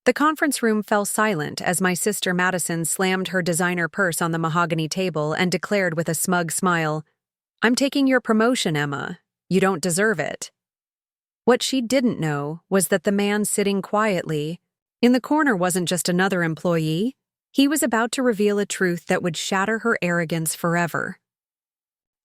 The conference room fell silent as my sister Madison slammed her designer purse on the mahogany table and declared with a smug smile, "I'm taking your promotion, Emma. You don't deserve it." What she didn't know was that the man sitting quietly in the corner wasn't just another employee. He was about to reveal a truth that would shatter her arrogance forever.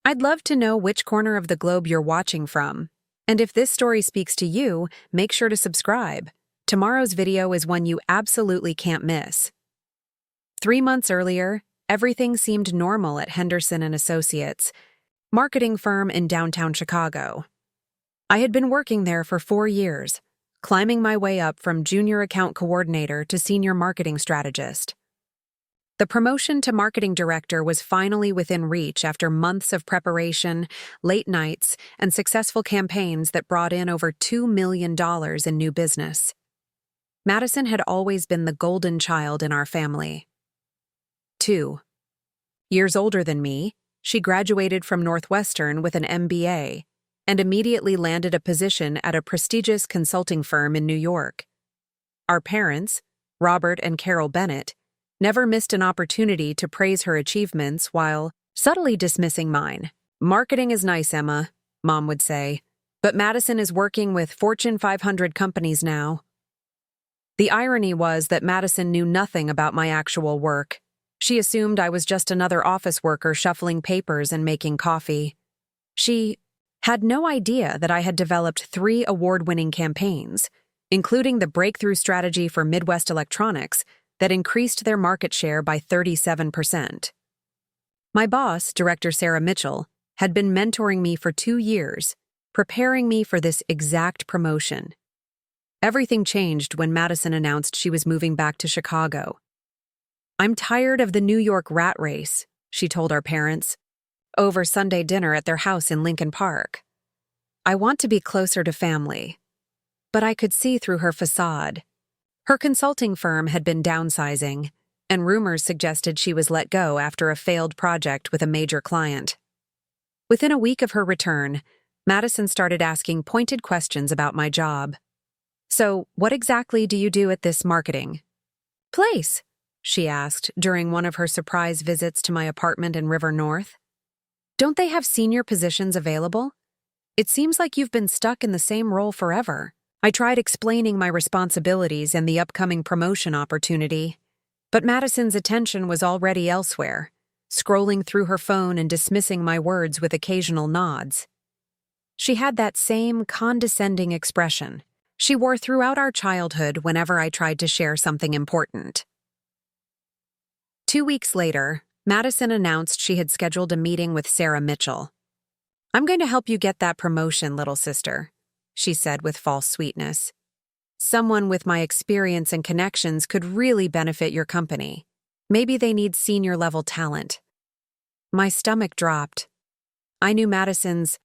I'd love to know which corner of the globe you're watching from. And if this story speaks to you, make sure to subscribe. Tomorrow's video is one you absolutely can't miss. 3 months earlier, everything seemed normal at Henderson and Associates, marketing firm in downtown Chicago. I had been working there for 4 years, climbing my way up from junior account coordinator to senior marketing strategist. The promotion to marketing director was finally within reach after months of preparation, late nights, and successful campaigns that brought in over $2 million in new business. Madison had always been the golden child in our family. 2 years older than me, she graduated from Northwestern with an MBA and immediately landed a position at a prestigious consulting firm in New York. Our parents, Robert and Carol Bennett, never missed an opportunity to praise her achievements while subtly dismissing mine. "Marketing is nice, Emma," Mom would say, "but Madison is working with Fortune 500 companies now." The irony was that Madison knew nothing about my actual work. She assumed I was just another office worker shuffling papers and making coffee. She had no idea that I had developed 3 award-winning campaigns, including the breakthrough strategy for Midwest Electronics that increased their market share by 37%. My boss, Director Sarah Mitchell, had been mentoring me for 2 years, preparing me for this exact promotion. Everything changed when Madison announced she was moving back to Chicago. "I'm tired of the New York rat race," she told our parents, over Sunday dinner at their house in Lincoln Park. "I want to be closer to family." But I could see through her facade. Her consulting firm had been downsizing, and rumors suggested she was let go after a failed project with a major client. Within a week of her return, Madison started asking pointed questions about my job. "So, what exactly do you do at this marketing place?" she asked during one of her surprise visits to my apartment in River North. "Don't they have senior positions available? It seems like you've been stuck in the same role forever." I tried explaining my responsibilities and the upcoming promotion opportunity, but Madison's attention was already elsewhere, scrolling through her phone and dismissing my words with occasional nods. She had that same condescending expression she wore throughout our childhood whenever I tried to share something important. 2 weeks later, Madison announced she had scheduled a meeting with Sarah Mitchell. "I'm going to help you get that promotion, little sister," she said with false sweetness. "Someone with my experience and connections could really benefit your company. Maybe they need senior-level talent." My stomach dropped. I knew Madison's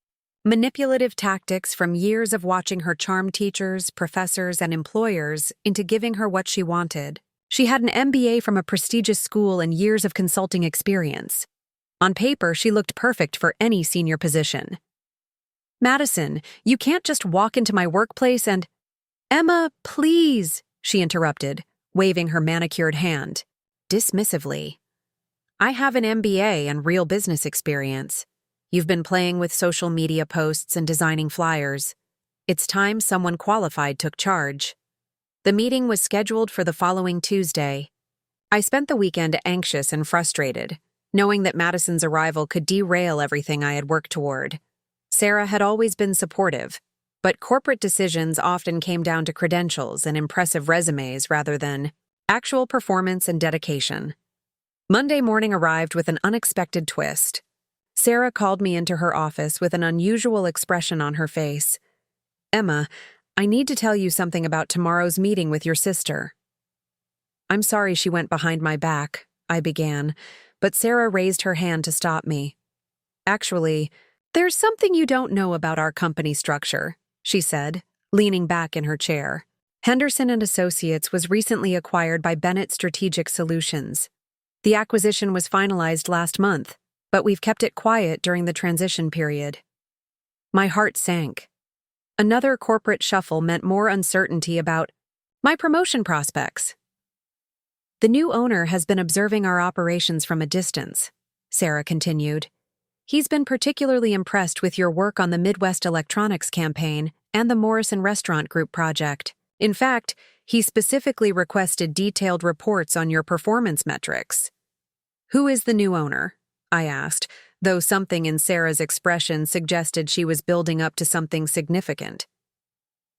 manipulative tactics from years of watching her charm teachers, professors, and employers into giving her what she wanted. She had an MBA from a prestigious school and years of consulting experience. On paper, she looked perfect for any senior position. "Madison, you can't just walk into my workplace and—" "Emma, please," she interrupted, waving her manicured hand, dismissively. "I have an MBA and real business experience. You've been playing with social media posts and designing flyers. It's time someone qualified took charge." The meeting was scheduled for the following Tuesday. I spent the weekend anxious and frustrated, knowing that Madison's arrival could derail everything I had worked toward. Sarah had always been supportive, but corporate decisions often came down to credentials and impressive resumes rather than actual performance and dedication. Monday morning arrived with an unexpected twist. Sarah called me into her office with an unusual expression on her face. "Emma, I need to tell you something about tomorrow's meeting with your sister." "I'm sorry she went behind my back," I began, but Sarah raised her hand to stop me. "Actually, there's something you don't know about our company structure," she said, leaning back in her chair. "Henderson and Associates was recently acquired by Bennett Strategic Solutions. The acquisition was finalized last month, but we've kept it quiet during the transition period." My heart sank. Another corporate shuffle meant more uncertainty about My promotion prospects. The new owner has been observing our operations from a distance, Sarah continued. He's been particularly impressed with your work on the Midwest Electronics campaign and the Morrison Restaurant Group project. In fact, he specifically requested detailed reports on your performance metrics. Who is the new owner? I asked, though something in Sarah's expression suggested she was building up to something significant.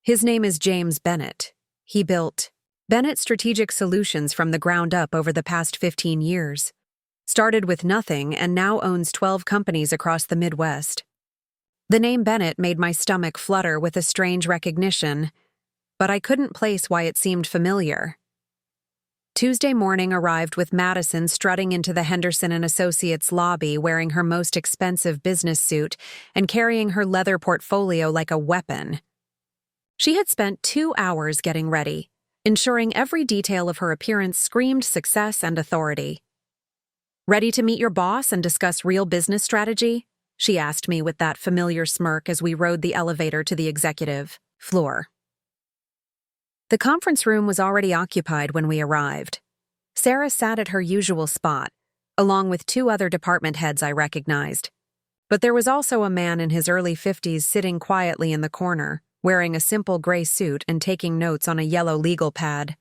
His name is James Bennett. He built Bennett Strategic Solutions from the ground up over the past 15 years. Started with nothing and now owns 12 companies across the Midwest. The name Bennett made my stomach flutter with a strange recognition, but I couldn't place why it seemed familiar. Tuesday morning arrived with Madison strutting into the Henderson & Associates lobby wearing her most expensive business suit and carrying her leather portfolio like a weapon. She had spent 2 hours getting ready, ensuring every detail of her appearance screamed success and authority. "Ready to meet your boss and discuss real business strategy?" she asked me with that familiar smirk as we rode the elevator to the executive floor. The conference room was already occupied when we arrived. Sarah sat at her usual spot, along with 2 other department heads I recognized. But there was also a man in his early 50s sitting quietly in the corner, wearing a simple gray suit and taking notes on a yellow legal pad.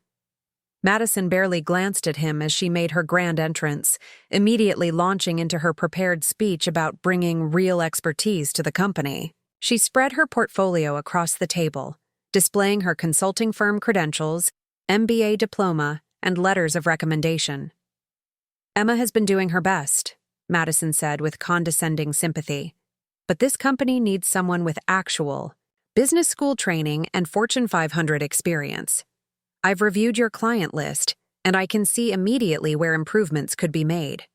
Madison barely glanced at him as she made her grand entrance, immediately launching into her prepared speech about bringing real expertise to the company. She spread her portfolio across the table, displaying her consulting firm credentials, MBA diploma, and letters of recommendation. "Emma has been doing her best," Madison said with condescending sympathy. "But this company needs someone with actual business school training and Fortune 500 experience. I've reviewed your client list, and I can see immediately where improvements could be made."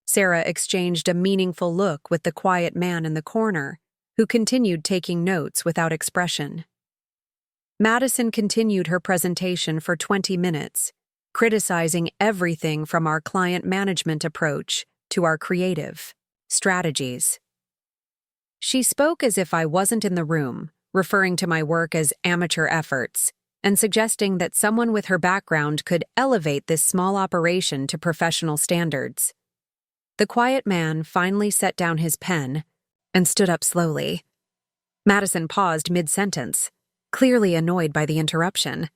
Sarah exchanged a meaningful look with the quiet man in the corner, who continued taking notes without expression. Madison continued her presentation for 20 minutes, criticizing everything from our client management approach to our creative strategies. She spoke as if I wasn't in the room, referring to my work as amateur efforts, and suggesting that someone with her background could elevate this small operation to professional standards. The quiet man finally set down his pen and stood up slowly. Madison paused mid-sentence, clearly annoyed by the interruption.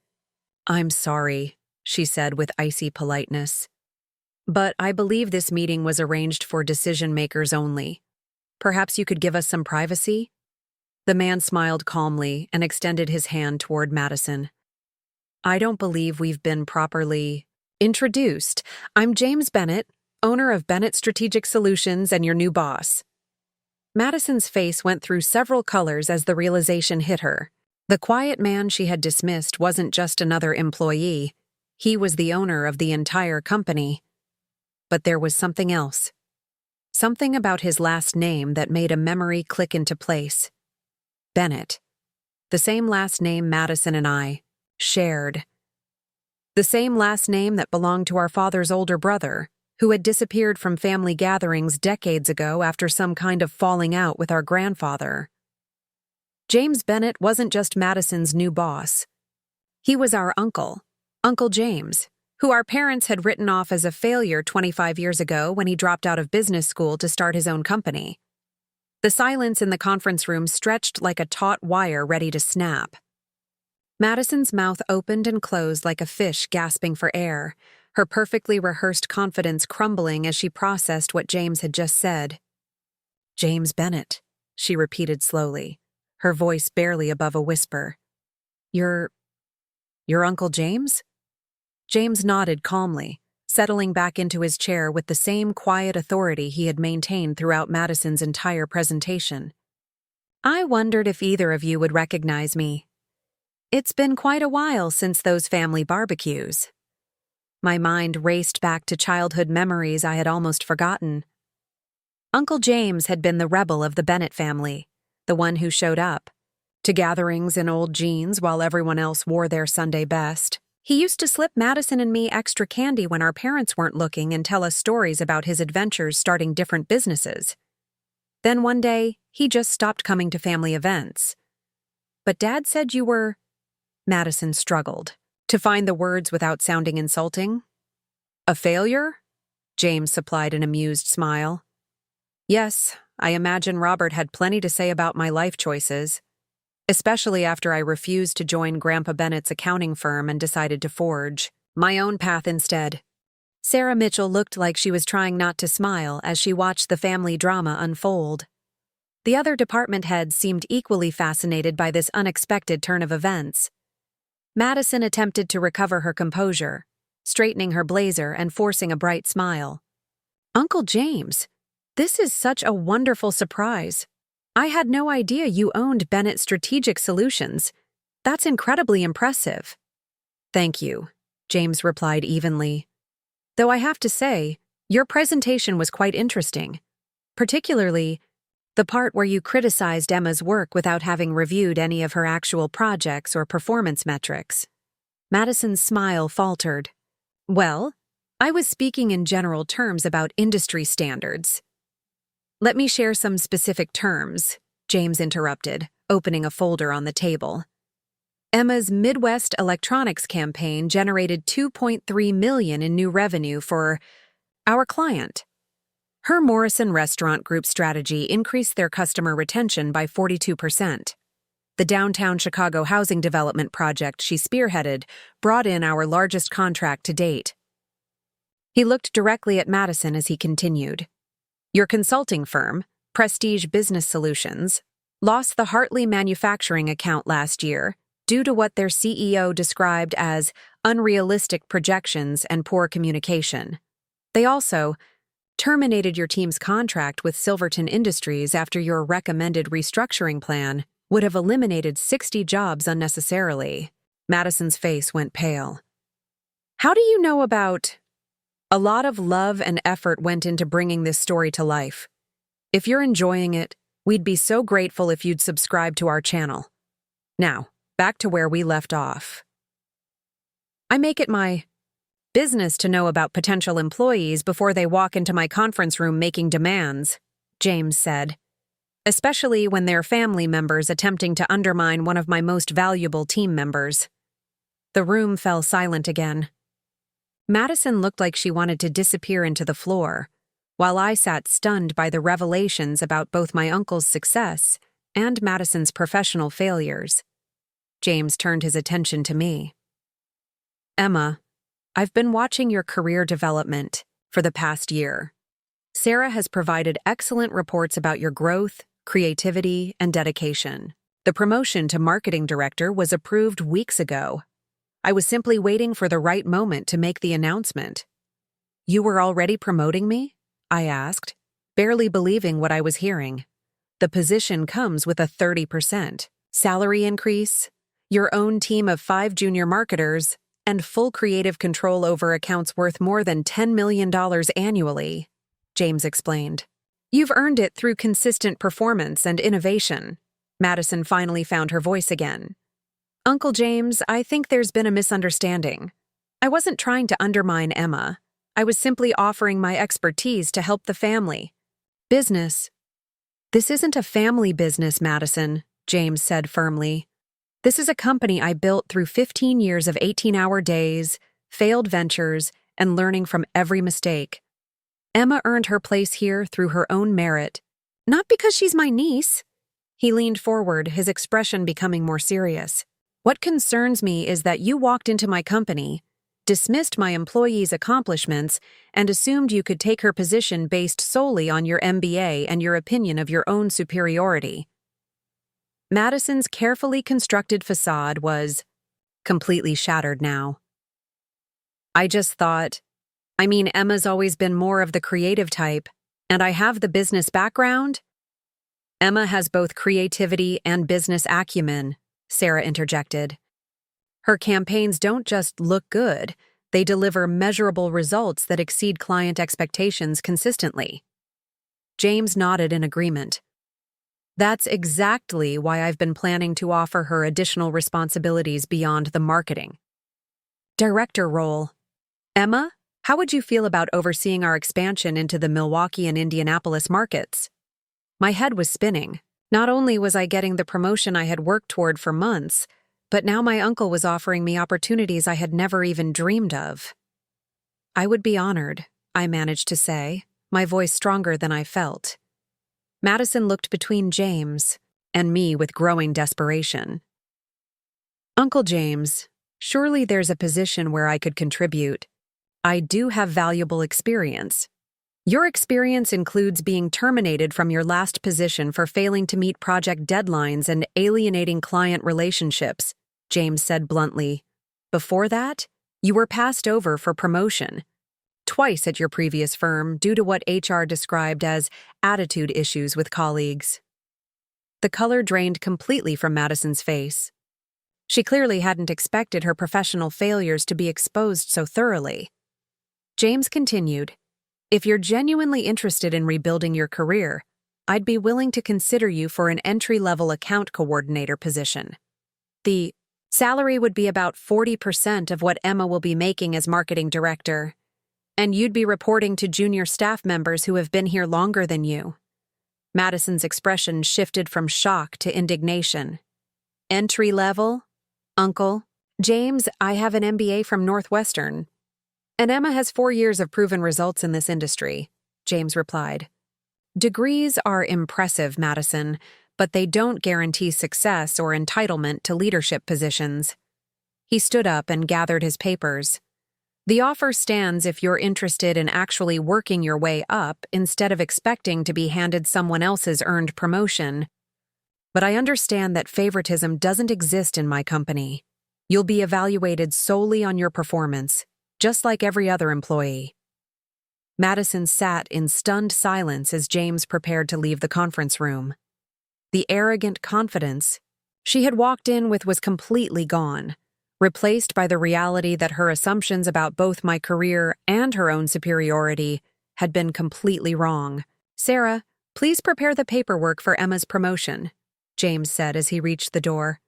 "I'm sorry," she said with icy politeness, "but I believe this meeting was arranged for decision-makers only. Perhaps you could give us some privacy?" The man smiled calmly and extended his hand toward Madison. "I don't believe we've been properly introduced. I'm James Bennett, owner of Bennett Strategic Solutions and your new boss." Madison's face went through several colors as the realization hit her. The quiet man she had dismissed wasn't just another employee. He was the owner of the entire company. But there was something else. Something about his last name that made a memory click into place. Bennett. The same last name Madison and I shared. The same last name that belonged to our father's older brother, who had disappeared from family gatherings decades ago after some kind of falling out with our grandfather. James Bennett wasn't just Madison's new boss. He was our uncle, Uncle James, who our parents had written off as a failure 25 years ago when he dropped out of business school to start his own company. The silence in the conference room stretched like a taut wire ready to snap. Madison's mouth opened and closed like a fish gasping for air, her perfectly rehearsed confidence crumbling as she processed what James had just said. "James Bennett," she repeated slowly, her voice barely above a whisper. Your Uncle James?" James nodded calmly, settling back into his chair with the same quiet authority he had maintained throughout Madison's entire presentation. "I wondered if either of you would recognize me. It's been quite a while since those family barbecues." My mind raced back to childhood memories I had almost forgotten. Uncle James had been the rebel of the Bennett family, the one who showed up to gatherings in old jeans while everyone else wore their Sunday best. He used to slip Madison and me extra candy when our parents weren't looking and tell us stories about his adventures starting different businesses. Then one day, he just stopped coming to family events. "But Dad said you were—" Madison struggled, To find the words without sounding insulting. A failure? James supplied an amused smile. Yes, I imagine Robert had plenty to say about my life choices, especially after I refused to join Grandpa Bennett's accounting firm and decided to forge my own path instead. Sarah Mitchell looked like she was trying not to smile as she watched the family drama unfold. The other department heads seemed equally fascinated by this unexpected turn of events. Madison attempted to recover her composure, straightening her blazer and forcing a bright smile. Uncle James, this is such a wonderful surprise. I had no idea you owned Bennett Strategic Solutions. That's incredibly impressive. Thank you, James replied evenly. Though I have to say, your presentation was quite interesting, particularly the part where you criticized Emma's work without having reviewed any of her actual projects or performance metrics. Madison's smile faltered. Well, I was speaking in general terms about industry standards. Let me share some specific terms, James interrupted, opening a folder on the table. Emma's Midwest Electronics campaign generated $2.3 million in new revenue for our client. Her Morrison Restaurant Group strategy increased their customer retention by 42%. The downtown Chicago housing development project she spearheaded brought in our largest contract to date. He looked directly at Madison as he continued. Your consulting firm, Prestige Business Solutions, lost the Hartley manufacturing account last year due to what their CEO described as unrealistic projections and poor communication. They also terminated your team's contract with Silverton Industries after your recommended restructuring plan would have eliminated 60 jobs unnecessarily. Madison's face went pale. How do you know about... A lot of love and effort went into bringing this story to life. If you're enjoying it, we'd be so grateful if you'd subscribe to our channel. Now, back to where we left off. I make it my business to know about potential employees before they walk into my conference room making demands, James said, especially when they're family members attempting to undermine one of my most valuable team members. The room fell silent again. Madison looked like she wanted to disappear into the floor, while I sat stunned by the revelations about both my uncle's success and Madison's professional failures. James turned his attention to me. Emma, I've been watching your career development for the past year. Sarah has provided excellent reports about your growth, creativity, and dedication. The promotion to marketing director was approved weeks ago. I was simply waiting for the right moment to make the announcement. You were already promoting me? I asked, barely believing what I was hearing. The position comes with a 30% salary increase, your own team of 5 junior marketers, and full creative control over accounts worth more than $10 million annually, James explained. You've earned it through consistent performance and innovation. Madison finally found her voice again. Uncle James, I think there's been a misunderstanding. I wasn't trying to undermine Emma. I was simply offering my expertise to help the family. Business. This isn't a family business, Madison, James said firmly. This is a company I built through 15 years of 18-hour days, failed ventures, and learning from every mistake. Emma earned her place here through her own merit, not because she's my niece. He leaned forward, his expression becoming more serious. What concerns me is that you walked into my company, dismissed my employee's accomplishments, and assumed you could take her position based solely on your MBA and your opinion of your own superiority. Madison's carefully constructed facade was completely shattered now. I just thought, Emma's always been more of the creative type, and I have the business background. Emma has both creativity and business acumen, Sarah interjected. Her campaigns don't just look good, they deliver measurable results that exceed client expectations consistently. James nodded in agreement. That's exactly why I've been planning to offer her additional responsibilities beyond the marketing director role. Emma, how would you feel about overseeing our expansion into the Milwaukee and Indianapolis markets? My head was spinning. Not only was I getting the promotion I had worked toward for months, But now my uncle was offering me opportunities I had never even dreamed of. I would be honored, I managed to say, my voice stronger than I felt. Madison looked between James and me with growing desperation. Uncle James, surely there's a position where I could contribute. I do have valuable experience. Your experience includes being terminated from your last position for failing to meet project deadlines and alienating client relationships, James said bluntly. Before that, you were passed over for promotion. Twice at your previous firm due to what HR described as attitude issues with colleagues. The color drained completely from Madison's face. She clearly hadn't expected her professional failures to be exposed so thoroughly. James continued, "If you're genuinely interested in rebuilding your career, I'd be willing to consider you for an entry-level account coordinator position. The salary would be about 40% of what Emma will be making as marketing director, and you'd be reporting to junior staff members who have been here longer than you." Madison's expression shifted from shock to indignation. "Entry level? Uncle? James, I have an MBA from Northwestern, and Emma has 4 years of proven results in this industry," James replied. "Degrees are impressive, Madison, but they don't guarantee success or entitlement to leadership positions." He stood up and gathered his papers. "The offer stands if you're interested in actually working your way up instead of expecting to be handed someone else's earned promotion. But I understand that favoritism doesn't exist in my company. You'll be evaluated solely on your performance, just like every other employee." Madison sat in stunned silence as James prepared to leave the conference room. The arrogant confidence she had walked in with was completely gone, replaced by the reality that her assumptions about both my career and her own superiority had been completely wrong. "Sarah, please prepare the paperwork for Emma's promotion," James said as he reached the door,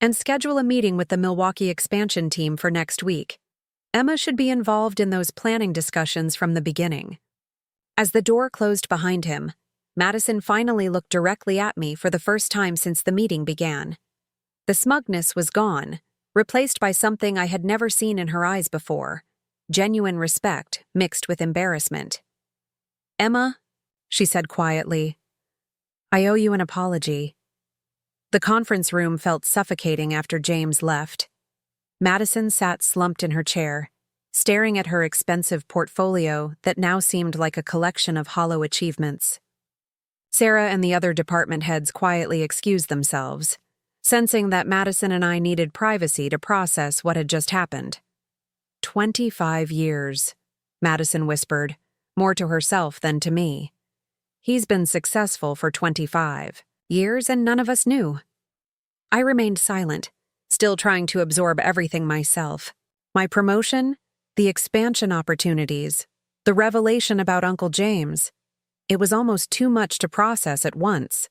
"and schedule a meeting with the Milwaukee expansion team for next week. Emma should be involved in those planning discussions from the beginning." As the door closed behind him, Madison finally looked directly at me for the first time since the meeting began. The smugness was gone, replaced by something I had never seen in her eyes before, genuine respect mixed with embarrassment. "Emma," she said quietly, "I owe you an apology." The conference room felt suffocating after James left. Madison sat slumped in her chair, staring at her expensive portfolio that now seemed like a collection of hollow achievements. Sarah and the other department heads quietly excused themselves, sensing that Madison and I needed privacy to process what had just happened. 25 years, Madison whispered, more to herself than to me. He's been successful for 25 years and none of us knew. I remained silent, still trying to absorb everything myself. My promotion, the expansion opportunities, the revelation about Uncle James. It was almost too much to process at once.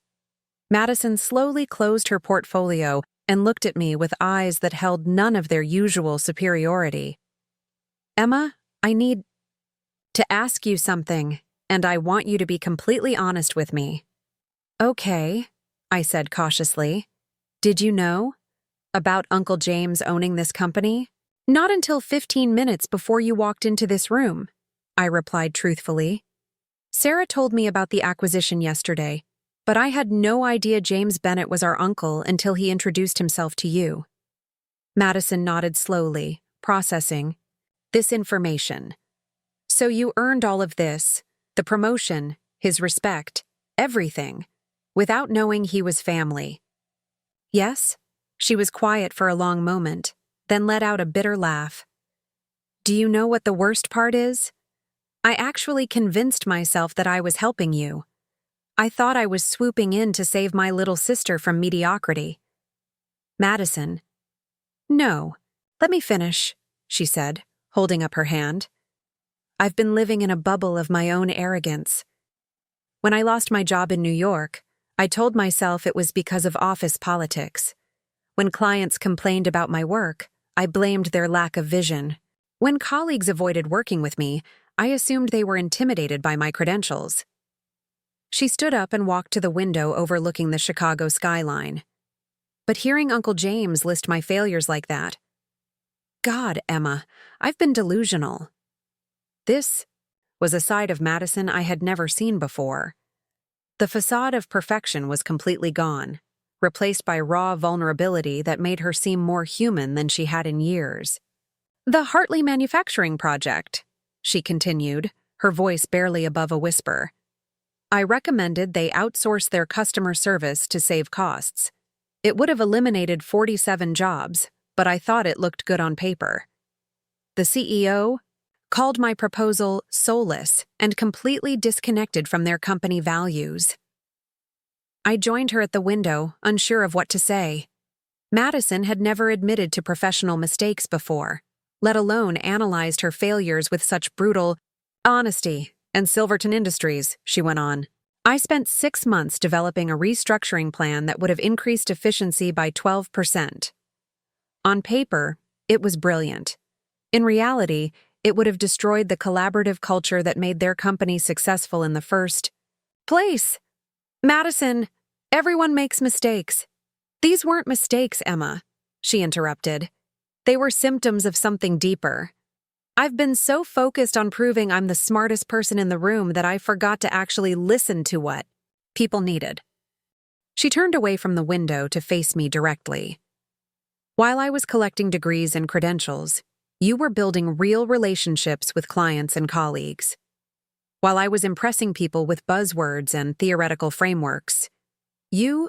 Madison slowly closed her portfolio and looked at me with eyes that held none of their usual superiority. "Emma, I need to ask you something, and I want you to be completely honest with me." "Okay," I said cautiously. "Did you know about Uncle James owning this company?" "Not until 15 minutes before you walked into this room," I replied truthfully. "Sarah told me about the acquisition yesterday, but I had no idea James Bennett was our uncle until he introduced himself to you." Madison nodded slowly, processing this information. "So you earned all of this, the promotion, his respect, everything, without knowing he was family." "Yes?" She was quiet for a long moment, then let out a bitter laugh. "Do you know what the worst part is? I actually convinced myself that I was helping you. I thought I was swooping in to save my little sister from mediocrity." "Madison." "No, let me finish," she said, holding up her hand. "I've been living in a bubble of my own arrogance. When I lost my job in New York, I told myself it was because of office politics. When clients complained about my work, I blamed their lack of vision. When colleagues avoided working with me, I assumed they were intimidated by my credentials." She stood up and walked to the window overlooking the Chicago skyline. But hearing Uncle James list my failures like that. God, Emma, I've been delusional. This was a side of Madison I had never seen before. The facade of perfection was completely gone, replaced by raw vulnerability that made her seem more human than she had in years. The Hartley Manufacturing Project, she continued, her voice barely above a whisper. I recommended they outsource their customer service to save costs. It would have eliminated 47 jobs, but I thought it looked good on paper. The CEO called my proposal soulless and completely disconnected from their company values. I joined her at the window, unsure of what to say. Madison had never admitted to professional mistakes before, let alone analyzed her failures with such brutal honesty. And Silverton Industries, she went on. I spent 6 months developing a restructuring plan that would have increased efficiency by 12%. On paper, it was brilliant. In reality, it would have destroyed the collaborative culture that made their company successful in the first place. Madison, everyone makes mistakes. These weren't mistakes, Emma, she interrupted. They were symptoms of something deeper. I've been so focused on proving I'm the smartest person in the room that I forgot to actually listen to what people needed. She turned away from the window to face me directly. While I was collecting degrees and credentials, you were building real relationships with clients and colleagues. While I was impressing people with buzzwords and theoretical frameworks, you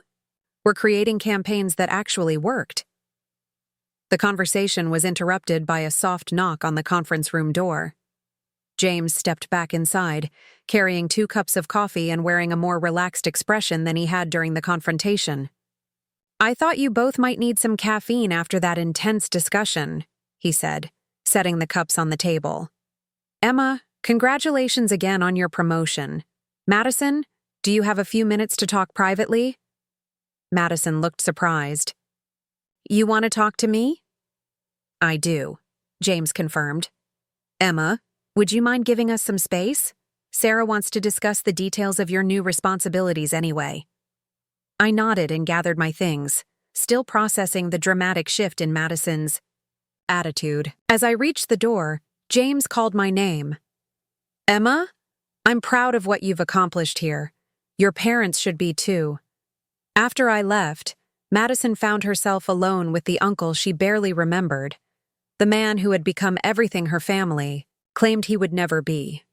were creating campaigns that actually worked. The conversation was interrupted by a soft knock on the conference room door. James stepped back inside, carrying 2 cups of coffee and wearing a more relaxed expression than he had during the confrontation. I thought you both might need some caffeine after that intense discussion, he said, setting the cups on the table. Emma, congratulations again on your promotion. Madison, do you have a few minutes to talk privately? Madison looked surprised. You want to talk to me? I do, James confirmed. Emma, would you mind giving us some space? Sarah wants to discuss the details of your new responsibilities anyway. I nodded and gathered my things, still processing the dramatic shift in Madison's attitude. As I reached the door, James called my name. Emma, I'm proud of what you've accomplished here. Your parents should be too. After I left, Madison found herself alone with the uncle she barely remembered. The man who had become everything her family claimed he would never be.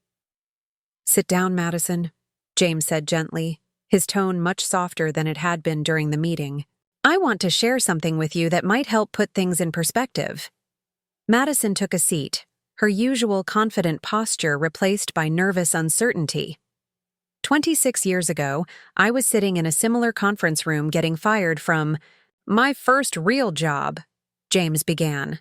Sit down, Madison, James said gently, his tone much softer than it had been during the meeting. I want to share something with you that might help put things in perspective. Madison took a seat, her usual confident posture replaced by nervous uncertainty. 26 years ago, I was sitting in a similar conference room getting fired from my first real job, James began.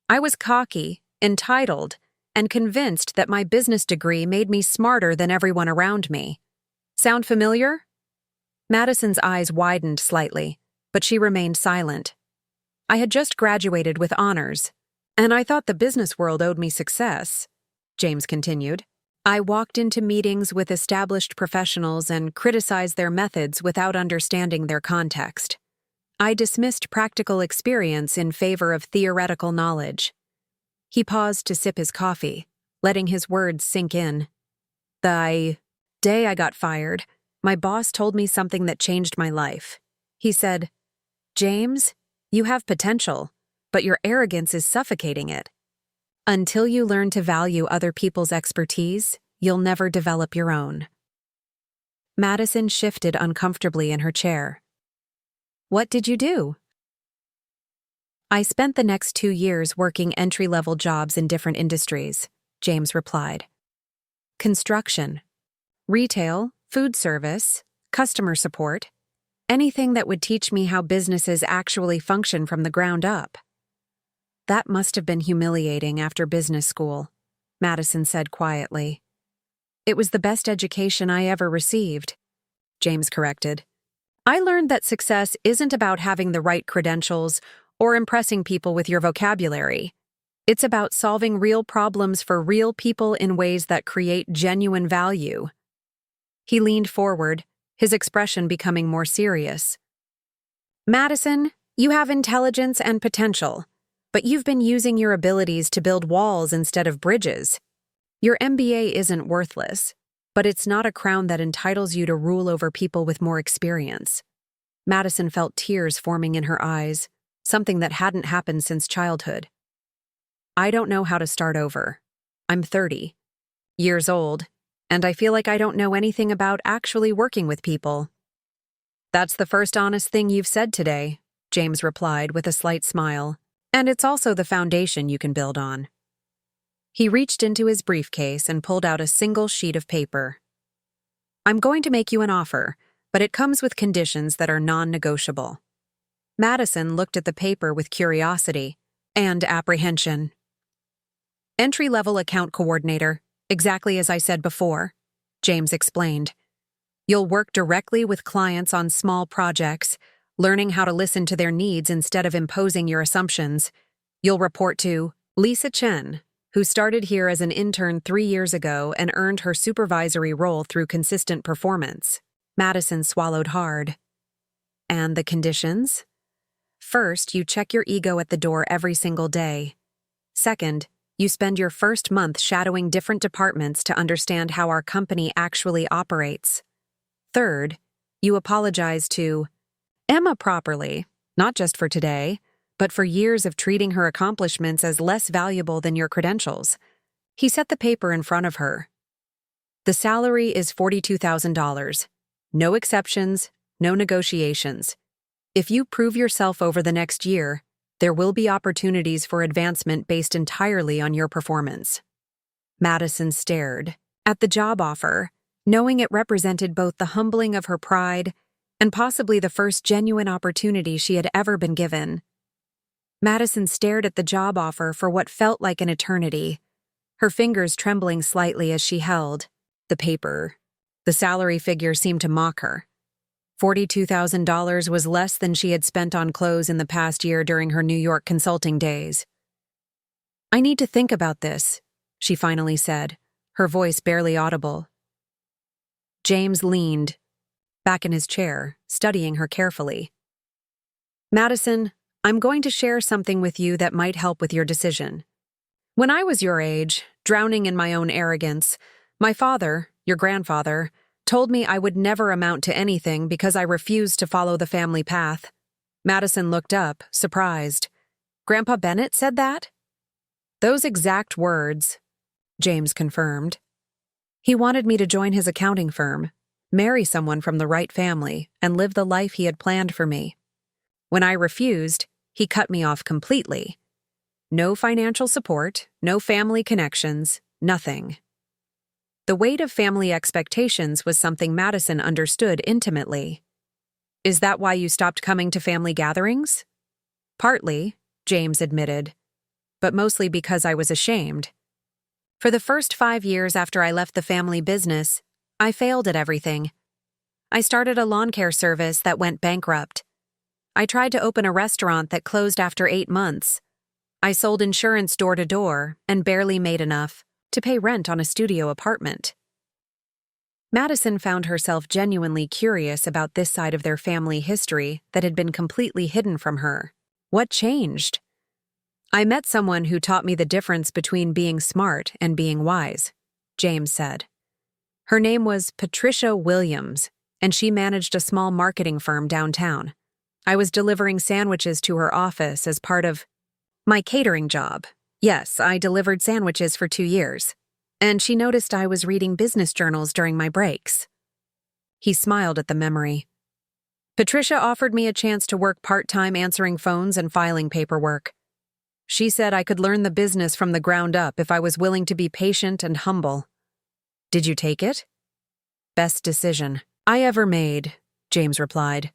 I was cocky, entitled, and convinced that my business degree made me smarter than everyone around me. Sound familiar? Madison's eyes widened slightly, but she remained silent. I had just graduated with honors, and I thought the business world owed me success, James continued. I walked into meetings with established professionals and criticized their methods without understanding their context. I dismissed practical experience in favor of theoretical knowledge. He paused to sip his coffee, letting his words sink in. The day I got fired, my boss told me something that changed my life. He said, James, you have potential, but your arrogance is suffocating it. Until you learn to value other people's expertise, you'll never develop your own. Madison shifted uncomfortably in her chair. What did you do? I spent the next 2 years working entry-level jobs in different industries, James replied. Construction, retail, food service, customer support, anything that would teach me how businesses actually function from the ground up. That must have been humiliating after business school, Madison said quietly. It was the best education I ever received, James corrected. I learned that success isn't about having the right credentials or impressing people with your vocabulary. It's about solving real problems for real people in ways that create genuine value. He leaned forward, his expression becoming more serious. Madison, You have intelligence and potential, but you've been using your abilities to build walls instead of bridges. Your MBA isn't worthless, but it's not a crown that entitles you to rule over people with more experience. Madison felt tears forming in her eyes, something that hadn't happened since childhood. I don't know how to start over. I'm 30 years old, and I feel like I don't know anything about actually working with people. That's the first honest thing you've said today, James replied with a slight smile, and it's also the foundation you can build on. He reached into his briefcase and pulled out a single sheet of paper. I'm going to make you an offer, but it comes with conditions that are non-negotiable. Madison looked at the paper with curiosity and apprehension. Entry-level account coordinator, exactly as I said before, James explained. You'll work directly with clients on small projects, learning how to listen to their needs instead of imposing your assumptions. You'll report to Lisa Chen, who started here as an intern 3 years ago and earned her supervisory role through consistent performance. Madison swallowed hard. And the conditions? First, you check your ego at the door every single day. Second, you spend your first month shadowing different departments to understand how our company actually operates. Third, you apologize to Emma properly, not just for today, but for years of treating her accomplishments as less valuable than your credentials. He set the paper in front of her. The salary is $42,000. No exceptions, no negotiations. If you prove yourself over the next year, there will be opportunities for advancement based entirely on your performance. Madison stared at the job offer, knowing it represented both the humbling of her pride and possibly the first genuine opportunity she had ever been given. Madison stared at the job offer for what felt like an eternity, her fingers trembling slightly as she held the paper. The salary figure seemed to mock her. $42,000 was less than she had spent on clothes in the past year during her New York consulting days. I need to think about this, she finally said, her voice barely audible. James leaned back in his chair, studying her carefully. Madison, I'm going to share something with you that might help with your decision. When I was your age, drowning in my own arrogance, my father, your grandfather, told me I would never amount to anything because I refused to follow the family path. Madison looked up, surprised. Grandpa Bennett said that? Those exact words, James confirmed. He wanted me to join his accounting firm, marry someone from the right family, and live the life he had planned for me. When I refused, he cut me off completely. No financial support, no family connections, nothing. The weight of family expectations was something Madison understood intimately. Is that why you stopped coming to family gatherings? Partly, James admitted, but mostly because I was ashamed. For the first 5 years after I left the family business, I failed at everything. I started a lawn care service that went bankrupt. I tried to open a restaurant that closed after 8 months. I sold insurance door to door and barely made enough to pay rent on a studio apartment. Madison found herself genuinely curious about this side of their family history that had been completely hidden from her. What changed? I met someone who taught me the difference between being smart and being wise, James said. Her name was Patricia Williams, and she managed a small marketing firm downtown. I was delivering sandwiches to her office as part of my catering job. Yes, I delivered sandwiches for 2 years. And she noticed I was reading business journals during my breaks. He smiled at the memory. Patricia offered me a chance to work part-time answering phones and filing paperwork. She said I could learn the business from the ground up if I was willing to be patient and humble. Did you take it? Best decision I ever made, James replied.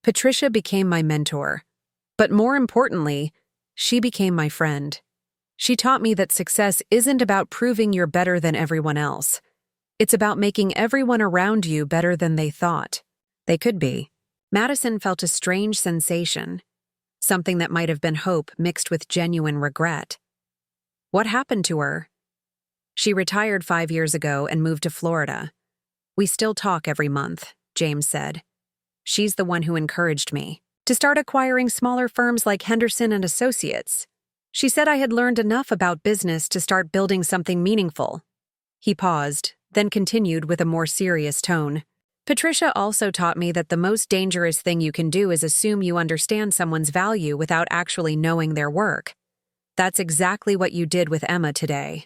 Patricia became my mentor. But more importantly, she became my friend. She taught me that success isn't about proving you're better than everyone else. It's about making everyone around you better than they thought they could be. Madison felt a strange sensation, something that might have been hope mixed with genuine regret. What happened to her? She retired 5 years ago and moved to Florida. We still talk every month, James said. She's the one who encouraged me. to start acquiring smaller firms like Henderson and Associates. She said I had learned enough about business to start building something meaningful. He paused, then continued with a more serious tone. Patricia also taught me that the most dangerous thing you can do is assume you understand someone's value without actually knowing their work. That's exactly what you did with Emma today.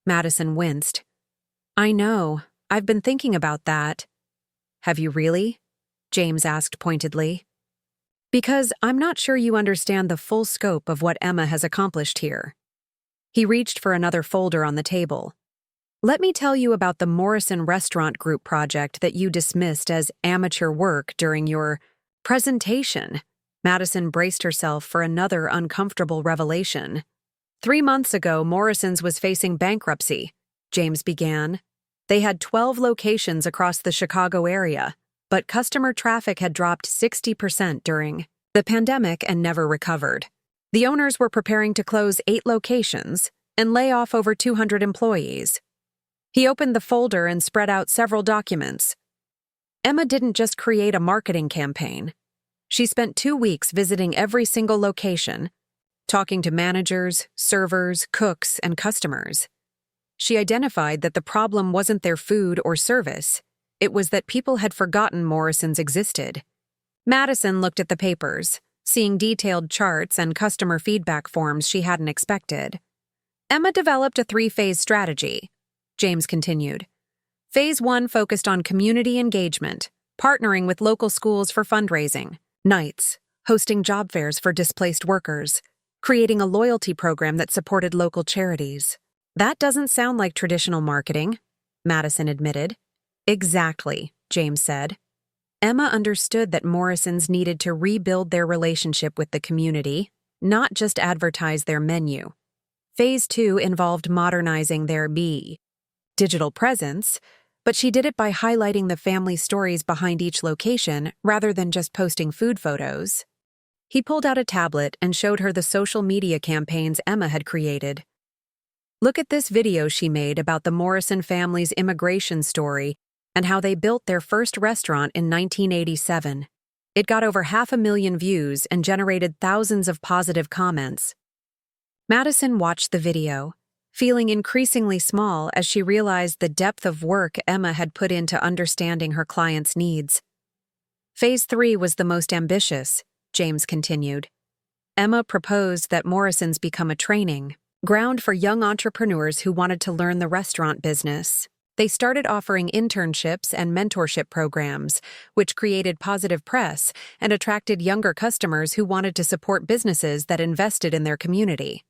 Madison winced. I know. I've been thinking about that. Have you really? James asked pointedly. Because I'm not sure you understand the full scope of what Emma has accomplished here. He reached for another folder on the table. Let me tell you about the Morrison Restaurant Group project that you dismissed as amateur work during your presentation. Madison braced herself for another uncomfortable revelation. 3 months ago, Morrison's was facing bankruptcy, James began. They had 12 locations across the Chicago area, but customer traffic had dropped 60% during the pandemic and never recovered. The owners were preparing to close 8 locations and lay off over 200 employees. He opened the folder and spread out several documents. Emma didn't just create a marketing campaign. She spent 2 weeks visiting every single location, talking to managers, servers, cooks, and customers. She identified that the problem wasn't their food or service. It was that people had forgotten Morrison's existed. Madison looked at the papers, seeing detailed charts and customer feedback forms she hadn't expected. Emma developed a 3-phase strategy, James continued. Phase 1 focused on community engagement, partnering with local schools for fundraising, nights, hosting job fairs for displaced workers, creating a loyalty program that supported local charities. That doesn't sound like traditional marketing, Madison admitted. Exactly, James said. Emma understood that Morrison's needed to rebuild their relationship with the community, not just advertise their menu. Phase 2 involved modernizing their digital presence, but she did it by highlighting the family stories behind each location rather than just posting food photos. He pulled out a tablet and showed her the social media campaigns Emma had created. Look at this video she made about the Morrison family's immigration story and how they built their first restaurant in 1987. It got over 500,000 views and generated thousands of positive comments. Madison watched the video, feeling increasingly small as she realized the depth of work Emma had put into understanding her clients' needs. Phase 3 was the most ambitious, James continued. Emma proposed that Morrison's become a training ground for young entrepreneurs who wanted to learn the restaurant business. They started offering internships and mentorship programs, which created positive press and attracted younger customers who wanted to support businesses that invested in their community.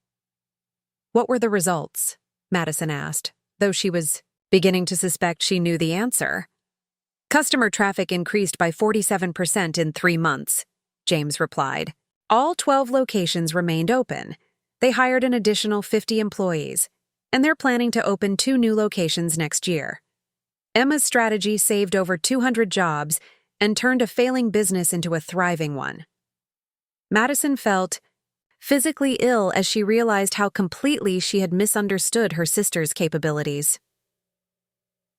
What were the results? Madison asked, though she was beginning to suspect she knew the answer. Customer traffic increased by 47% in 3 months, James replied. All 12 locations remained open. They hired an additional 50 employees, and they're planning to open 2 new locations next year. Emma's strategy saved over 200 jobs and turned a failing business into a thriving one. Madison felt physically ill as she realized how completely she had misunderstood her sister's capabilities.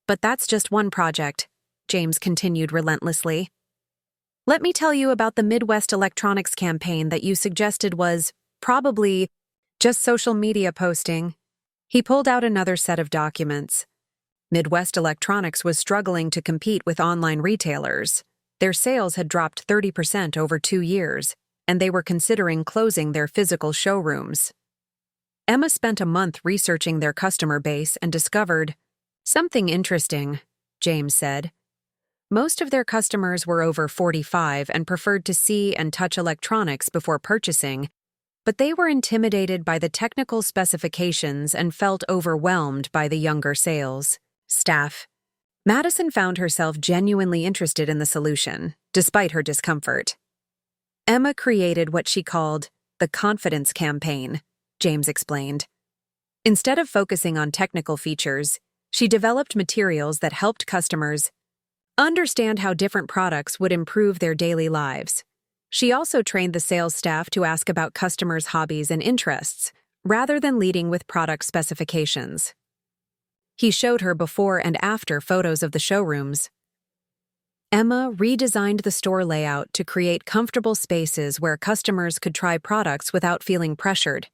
But that's just one project, James continued relentlessly. Let me tell you about the Midwest Electronics campaign that you suggested was probably just social media posting. He pulled out another set of documents. Midwest Electronics was struggling to compete with online retailers. Their sales had dropped 30% over 2 years, and they were considering closing their physical showrooms. Emma spent a month researching their customer base and discovered something interesting, James said. Most of their customers were over 45 and preferred to see and touch electronics before purchasing, but they were intimidated by the technical specifications and felt overwhelmed by the younger sales staff. Madison found herself genuinely interested in the solution, despite her discomfort. Emma created what she called the confidence campaign, James explained. Instead of focusing on technical features, she developed materials that helped customers understand how different products would improve their daily lives. She also trained the sales staff to ask about customers' hobbies and interests, rather than leading with product specifications. He showed her before and after photos of the showrooms. Emma redesigned the store layout to create comfortable spaces where customers could try products without feeling pressured.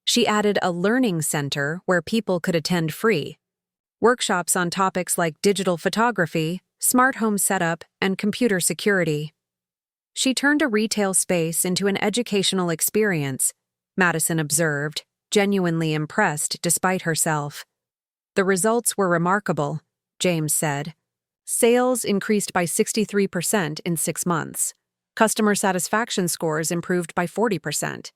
She added a learning center where people could attend free. Workshops on topics like digital photography, smart home setup, and computer security. She turned a retail space into an educational experience, Madison observed, genuinely impressed despite herself. The results were remarkable, James said. Sales increased by 63% in 6 months. Customer satisfaction scores improved by 40%.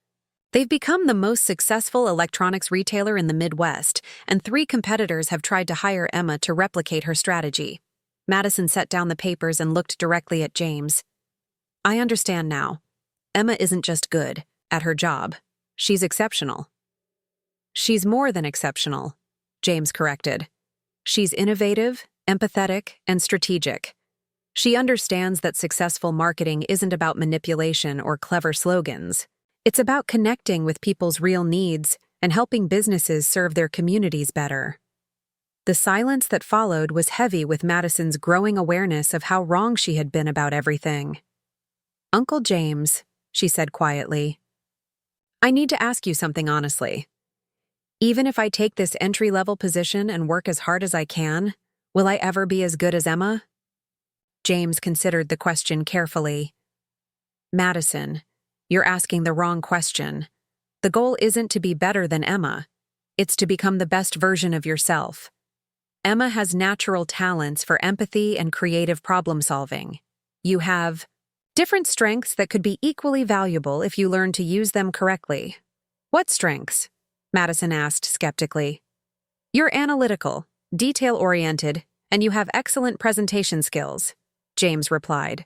They've become the most successful electronics retailer in the Midwest, and 3 competitors have tried to hire Emma to replicate her strategy. Madison set down the papers and looked directly at James. I understand now. Emma isn't just good at her job. She's exceptional. She's more than exceptional, James corrected. She's innovative, empathetic, and strategic. She understands that successful marketing isn't about manipulation or clever slogans. It's about connecting with people's real needs and helping businesses serve their communities better. The silence that followed was heavy with Madison's growing awareness of how wrong she had been about everything. Uncle James, she said quietly, I need to ask you something honestly. Even if I take this entry-level position and work as hard as I can, will I ever be as good as Emma? James considered the question carefully. Madison, you're asking the wrong question. The goal isn't to be better than Emma. It's to become the best version of yourself. Emma has natural talents for empathy and creative problem-solving. You have different strengths that could be equally valuable if you learn to use them correctly. What strengths? Madison asked skeptically. You're analytical, detail-oriented, and you have excellent presentation skills, James replied.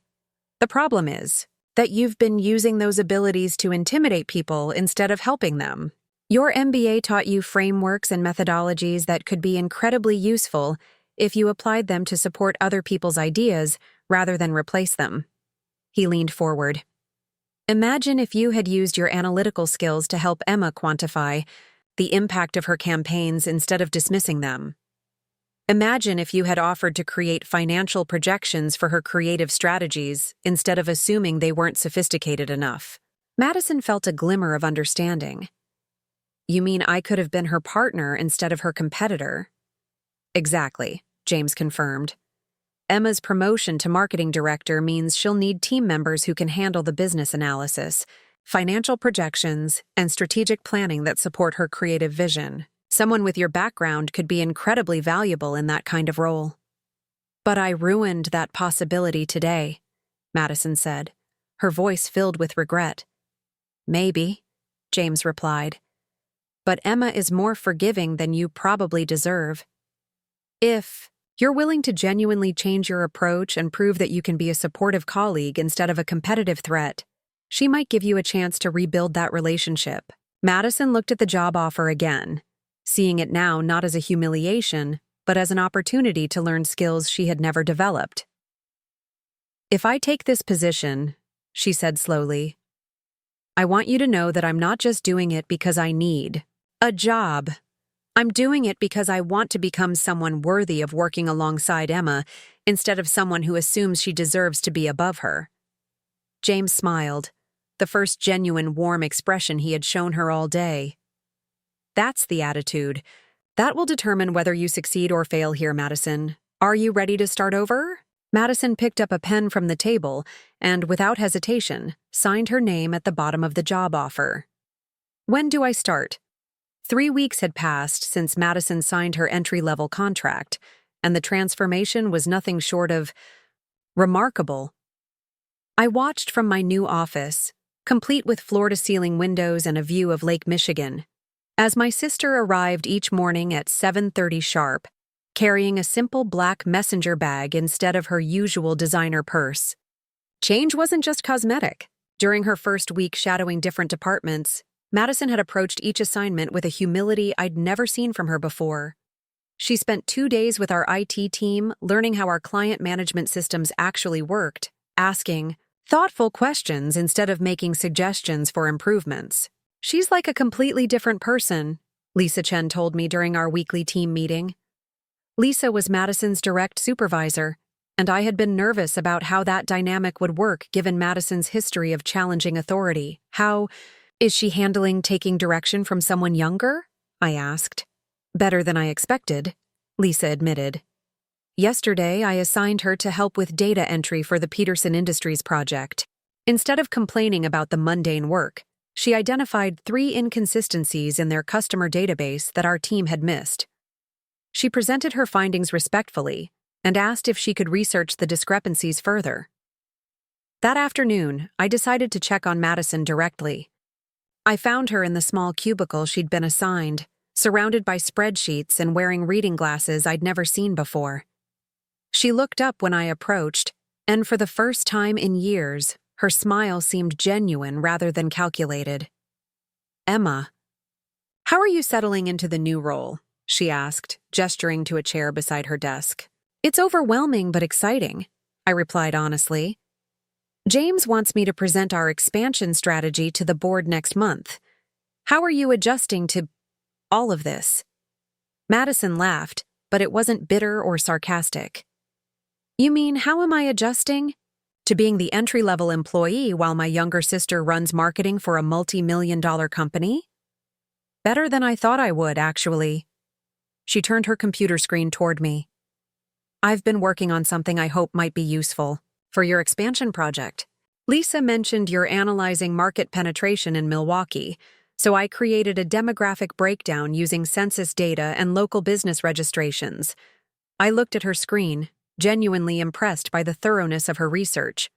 The problem is that you've been using those abilities to intimidate people instead of helping them. Your MBA taught you frameworks and methodologies that could be incredibly useful if you applied them to support other people's ideas rather than replace them. He leaned forward. Imagine if you had used your analytical skills to help Emma quantify the impact of her campaigns instead of dismissing them. Imagine if you had offered to create financial projections for her creative strategies instead of assuming they weren't sophisticated enough. Madison felt a glimmer of understanding. You mean I could have been her partner instead of her competitor? Exactly, James confirmed. Emma's promotion to marketing director means she'll need team members who can handle the business analysis, financial projections, and strategic planning that support her creative vision. Someone with your background could be incredibly valuable in that kind of role. But I ruined that possibility today, Madison said, her voice filled with regret. Maybe, James replied. But Emma is more forgiving than you probably deserve. If you're willing to genuinely change your approach and prove that you can be a supportive colleague instead of a competitive threat, she might give you a chance to rebuild that relationship. Madison looked at the job offer again, seeing it now not as a humiliation, but as an opportunity to learn skills she had never developed. If I take this position, she said slowly, I want you to know that I'm not just doing it because I need a job. I'm doing it because I want to become someone worthy of working alongside Emma instead of someone who assumes she deserves to be above her. James smiled, the first genuine warm expression he had shown her all day. That's the attitude. That will determine whether you succeed or fail here, Madison. Are you ready to start over? Madison picked up a pen from the table and, without hesitation, signed her name at the bottom of the job offer. When do I start? 3 weeks had passed since Madison signed her entry-level contract, and the transformation was nothing short of remarkable. I watched from my new office, complete with floor-to-ceiling windows and a view of Lake Michigan, as my sister arrived each morning at 7:30 sharp, carrying a simple black messenger bag instead of her usual designer purse. Change wasn't just cosmetic. During her first week shadowing different departments, Madison had approached each assignment with a humility I'd never seen from her before. She spent 2 days with our IT team learning how our client management systems actually worked, asking thoughtful questions instead of making suggestions for improvements. She's like a completely different person, Lisa Chen told me during our weekly team meeting. Lisa was Madison's direct supervisor, and I had been nervous about how that dynamic would work given Madison's history of challenging authority. How is she handling taking direction from someone younger? I asked. Better than I expected, Lisa admitted. Yesterday, I assigned her to help with data entry for the Peterson Industries project. Instead of complaining about the mundane work, she identified 3 inconsistencies in their customer database that our team had missed. She presented her findings respectfully and asked if she could research the discrepancies further. That afternoon, I decided to check on Madison directly. I found her in the small cubicle she'd been assigned, surrounded by spreadsheets and wearing reading glasses I'd never seen before. She looked up when I approached, and for the first time in years, her smile seemed genuine rather than calculated. "Emma, how are you settling into the new role?" she asked, gesturing to a chair beside her desk. "It's overwhelming but exciting," I replied honestly. "James wants me to present our expansion strategy to the board next month. How are you adjusting to all of this?" Madison laughed, but it wasn't bitter or sarcastic. "You mean, how am I adjusting? To being the entry-level employee while my younger sister runs marketing for a multi-million-dollar company?" "Better than I thought I would, actually." She turned her computer screen toward me. "I've been working on something I hope might be useful for your expansion project. Lisa mentioned you're analyzing market penetration in Milwaukee, so I created a demographic breakdown using census data and local business registrations." I looked at her screen, genuinely impressed by the thoroughness of her research.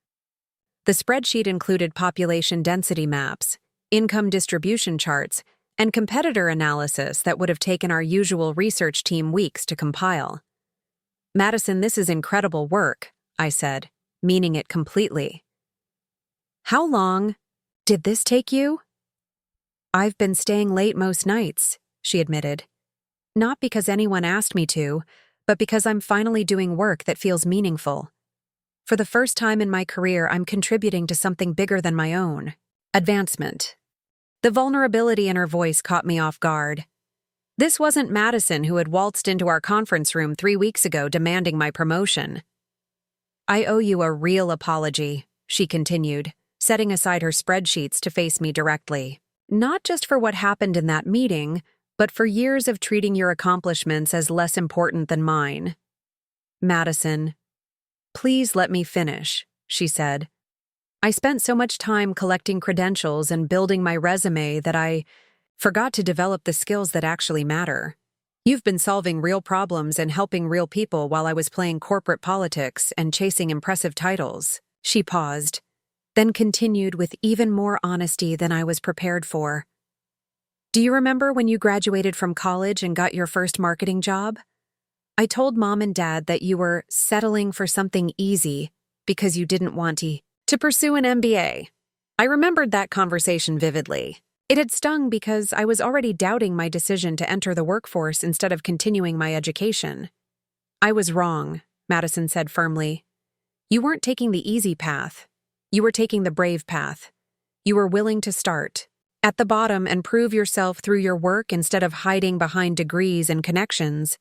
The spreadsheet included population density maps, income distribution charts, and competitor analysis that would have taken our usual research team weeks to compile. "Madison, this is incredible work," I said, meaning it completely. "How long did this take you?" "I've been staying late most nights," she admitted. "Not because anyone asked me to, but because I'm finally doing work that feels meaningful. For the first time in my career, I'm contributing to something bigger than my own. Advancement." The vulnerability in her voice caught me off guard. This wasn't Madison who had waltzed into our conference room 3 weeks ago demanding my promotion. "I owe you a real apology," she continued, setting aside her spreadsheets to face me directly. "Not just for what happened in that meeting, but for years of treating your accomplishments as less important than mine." "Madison, please let me finish," she said. "I spent so much time collecting credentials and building my resume that I forgot to develop the skills that actually matter. You've been solving real problems and helping real people while I was playing corporate politics and chasing impressive titles." She paused, then continued with even more honesty than I was prepared for. "Do you remember when you graduated from college and got your first marketing job? I told Mom and Dad that you were settling for something easy because you didn't want to pursue an MBA. I remembered that conversation vividly. It had stung because I was already doubting my decision to enter the workforce instead of continuing my education." "I was wrong," Madison said firmly. "You weren't taking the easy path. You were taking the brave path. You were willing to start at the bottom and prove yourself through your work instead of hiding behind degrees and connections."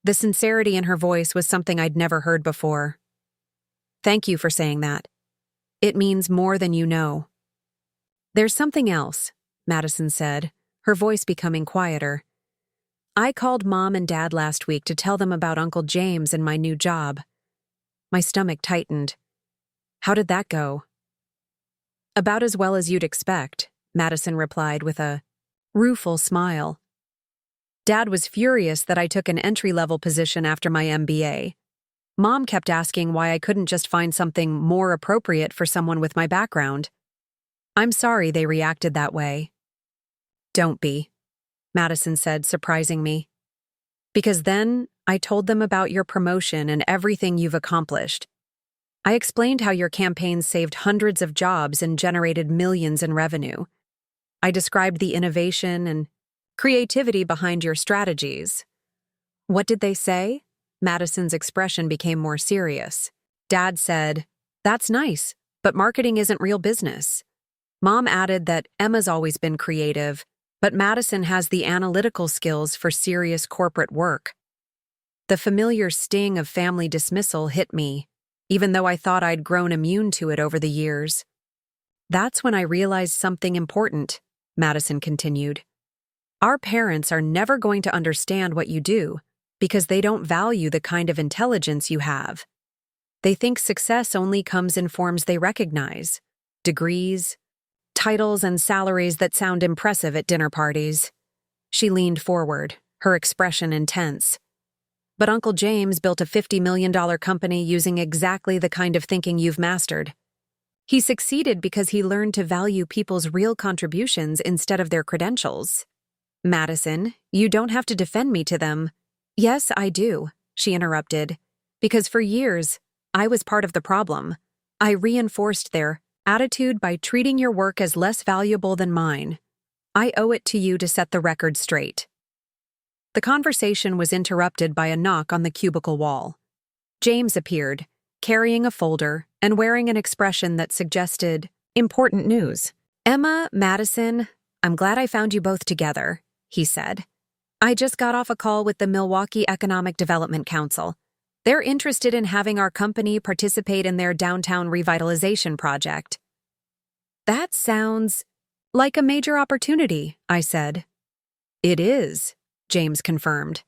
The sincerity in her voice was something I'd never heard before. "Thank you for saying that. It means more than you know." "There's something else," Madison said, her voice becoming quieter. "I called Mom and Dad last week to tell them about Uncle James and my new job." My stomach tightened. "How did that go?" "About as well as you'd expect," Madison replied with a rueful smile. "Dad was furious that I took an entry-level position after my MBA. Mom kept asking why I couldn't just find something more appropriate for someone with my background. I'm sorry they reacted that way." "Don't be," Madison said, surprising me. "Because then I told them about your promotion and everything you've accomplished. I explained how your campaigns saved hundreds of jobs and generated millions in revenue. I described the innovation and creativity behind your strategies." "What did they say?" Madison's expression became more serious. "Dad said, 'That's nice, but marketing isn't real business.' Mom added that Emma's always been creative, but Madison has the analytical skills for serious corporate work." The familiar sting of family dismissal hit me, even though I thought I'd grown immune to it over the years. That's when I realized something important, Madison continued. Our parents are never going to understand what you do because they don't value the kind of intelligence you have. They think success only comes in forms they recognize: degrees, titles, and salaries that sound impressive at dinner parties. She leaned forward, her expression intense. But Uncle James built a $50 million company using exactly the kind of thinking you've mastered. He succeeded because he learned to value people's real contributions instead of their credentials. Madison, you don't have to defend me to them. Yes, I do, she interrupted, because for years, I was part of the problem. I reinforced their attitude by treating your work as less valuable than mine. I owe it to you to set the record straight. The conversation was interrupted by a knock on the cubicle wall. James appeared, carrying a folder and wearing an expression that suggested important news. Emma, Madison, I'm glad I found you both together, he said. I just got off a call with the Milwaukee Economic Development Council. They're interested in having our company participate in their downtown revitalization project. That sounds like a major opportunity, I said. It is, James confirmed.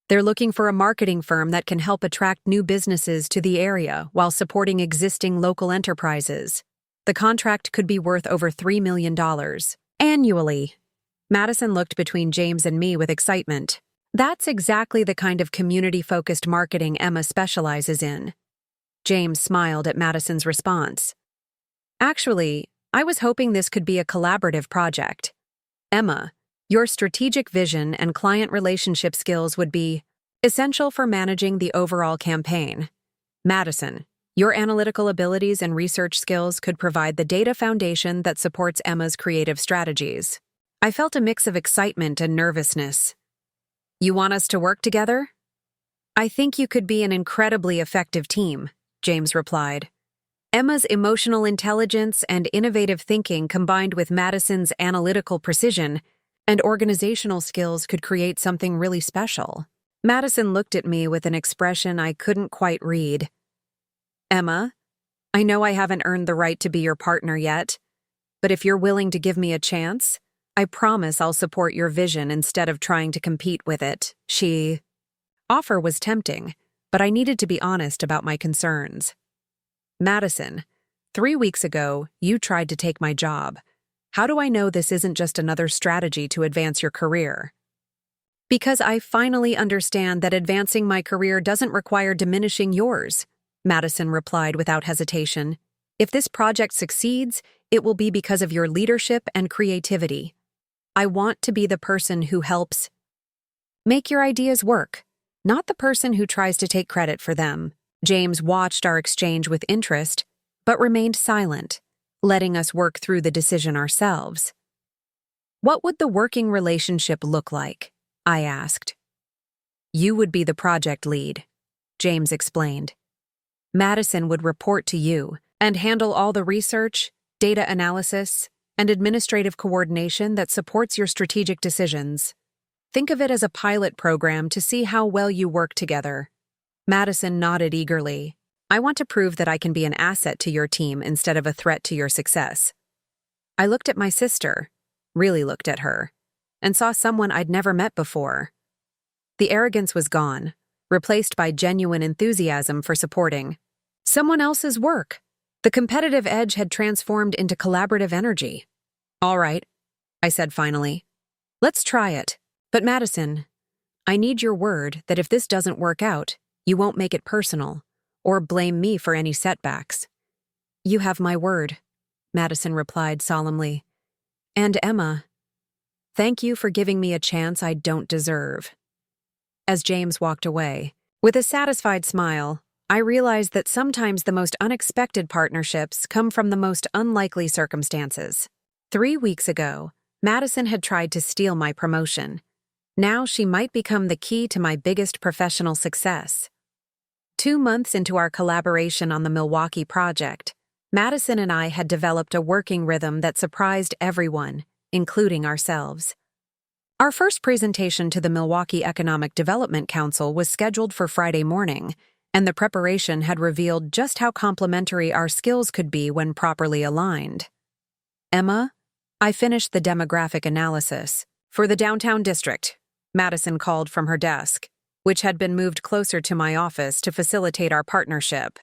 They're looking for a marketing firm that can help attract new businesses to the area while supporting existing local enterprises. The contract could be worth over $3 million annually. Madison looked between James and me with excitement. That's exactly the kind of community-focused marketing Emma specializes in. James smiled at Madison's response. Actually, I was hoping this could be a collaborative project. Emma, your strategic vision and client relationship skills would be essential for managing the overall campaign. Madison, your analytical abilities and research skills could provide the data foundation that supports Emma's creative strategies. I felt a mix of excitement and nervousness. You want us to work together? I think you could be an incredibly effective team, James replied. Emma's emotional intelligence and innovative thinking combined with Madison's analytical precision and organizational skills could create something really special. Madison looked at me with an expression I couldn't quite read. Emma, I know I haven't earned the right to be your partner yet, but if you're willing to give me a chance, I promise I'll support your vision instead of trying to compete with it. Offer was tempting, but I needed to be honest about my concerns. Madison, 3 weeks ago, you tried to take my job. How do I know this isn't just another strategy to advance your career? Because I finally understand that advancing my career doesn't require diminishing yours, Madison replied without hesitation. If this project succeeds, it will be because of your leadership and creativity. I want to be the person who helps make your ideas work, not the person who tries to take credit for them. James watched our exchange with interest, but remained silent, letting us work through the decision ourselves. What would the working relationship look like? I asked. You would be the project lead, James explained. Madison would report to you and handle all the research, data analysis, and administrative coordination that supports your strategic decisions. Think of it as a pilot program to see how well you work together. Madison nodded eagerly. I want to prove that I can be an asset to your team instead of a threat to your success. I looked at my sister, really looked at her, and saw someone I'd never met before. The arrogance was gone, replaced by genuine enthusiasm for supporting someone else's work. The competitive edge had transformed into collaborative energy. All right, I said finally. Let's try it. But Madison, I need your word that if this doesn't work out, you won't make it personal or blame me for any setbacks. You have my word, Madison replied solemnly. And Emma, thank you for giving me a chance I don't deserve. As James walked away, with a satisfied smile, I realized that sometimes the most unexpected partnerships come from the most unlikely circumstances. 3 weeks ago, Madison had tried to steal my promotion. Now she might become the key to my biggest professional success. 2 months into our collaboration on the Milwaukee project, Madison and I had developed a working rhythm that surprised everyone, including ourselves. Our first presentation to the Milwaukee Economic Development Council was scheduled for Friday morning, and the preparation had revealed just how complementary our skills could be when properly aligned. Emma, I finished the demographic analysis for the downtown district, Madison called from her desk, which had been moved closer to my office to facilitate our partnership.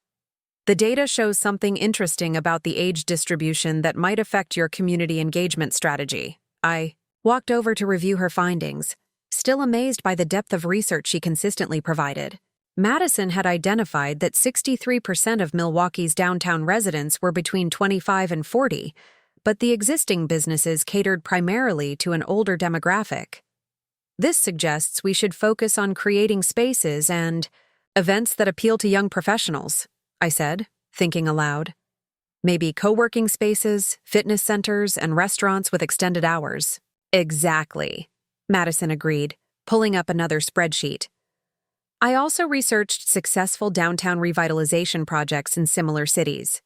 The data shows something interesting about the age distribution that might affect your community engagement strategy. I walked over to review her findings, still amazed by the depth of research she consistently provided. Madison had identified that 63% of Milwaukee's downtown residents were between 25 and 40, but the existing businesses catered primarily to an older demographic. This suggests we should focus on creating spaces and events that appeal to young professionals, I said, thinking aloud. Maybe co-working spaces, fitness centers, and restaurants with extended hours. Exactly, Madison agreed, pulling up another spreadsheet. I also researched successful downtown revitalization projects in similar cities.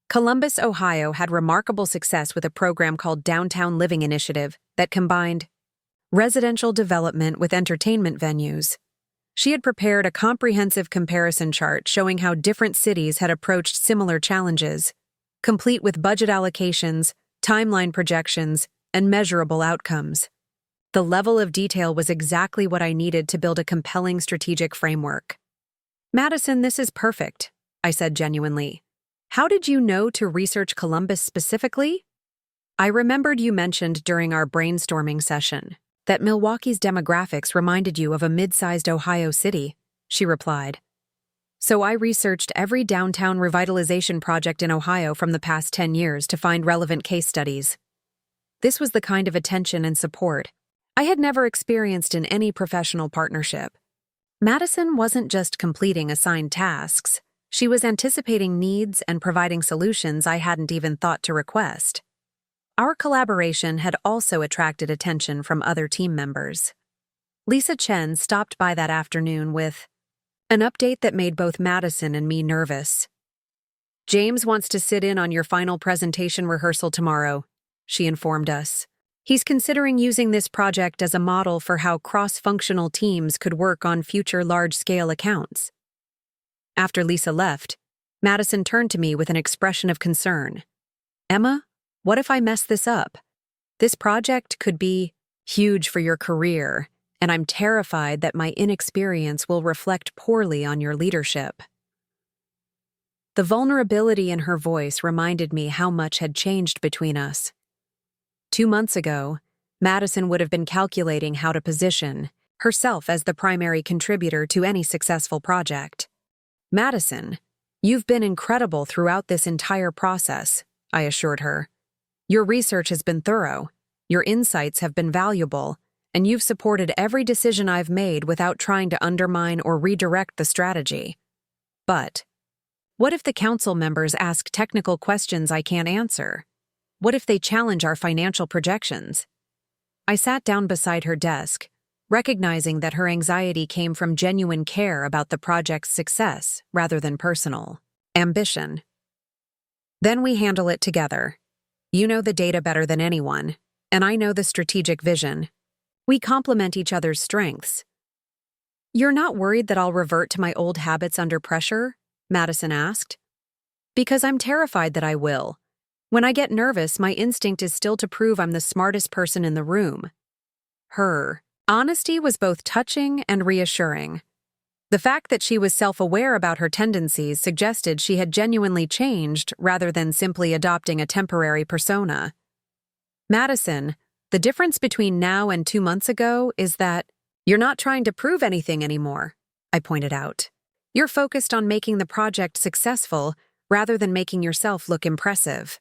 Columbus, Ohio had remarkable success with a program called Downtown Living Initiative that combined residential development with entertainment venues. She had prepared a comprehensive comparison chart showing how different cities had approached similar challenges, complete with budget allocations, timeline projections, and measurable outcomes. The level of detail was exactly what I needed to build a compelling strategic framework. Madison, this is perfect, I said genuinely. How did you know to research Columbus specifically? I remembered you mentioned during our brainstorming session that Milwaukee's demographics reminded you of a mid-sized Ohio city, she replied. So I researched every downtown revitalization project in Ohio from the past 10 years to find relevant case studies. This was the kind of attention and support I had never experienced in any professional partnership. Madison wasn't just completing assigned tasks, she was anticipating needs and providing solutions I hadn't even thought to request. Our collaboration had also attracted attention from other team members. Lisa Chen stopped by that afternoon with an update that made both Madison and me nervous. James wants to sit in on your final presentation rehearsal tomorrow, she informed us. He's considering using this project as a model for how cross-functional teams could work on future large-scale accounts. After Lisa left, Madison turned to me with an expression of concern. Emma, what if I mess this up? This project could be huge for your career, and I'm terrified that my inexperience will reflect poorly on your leadership. The vulnerability in her voice reminded me how much had changed between us. 2 months ago, Madison would have been calculating how to position herself as the primary contributor to any successful project. Madison, you've been incredible throughout this entire process, I assured her. Your research has been thorough, your insights have been valuable, and you've supported every decision I've made without trying to undermine or redirect the strategy. But what if the council members ask technical questions I can't answer? What if they challenge our financial projections? I sat down beside her desk, recognizing that her anxiety came from genuine care about the project's success rather than personal ambition. Then we handle it together. You know the data better than anyone, and I know the strategic vision. We complement each other's strengths. You're not worried that I'll revert to my old habits under pressure? Madison asked. Because I'm terrified that I will. When I get nervous, my instinct is still to prove I'm the smartest person in the room. Her honesty was both touching and reassuring. The fact that she was self-aware about her tendencies suggested she had genuinely changed rather than simply adopting a temporary persona. Madison, the difference between now and 2 months ago is that you're not trying to prove anything anymore, I pointed out. You're focused on making the project successful rather than making yourself look impressive.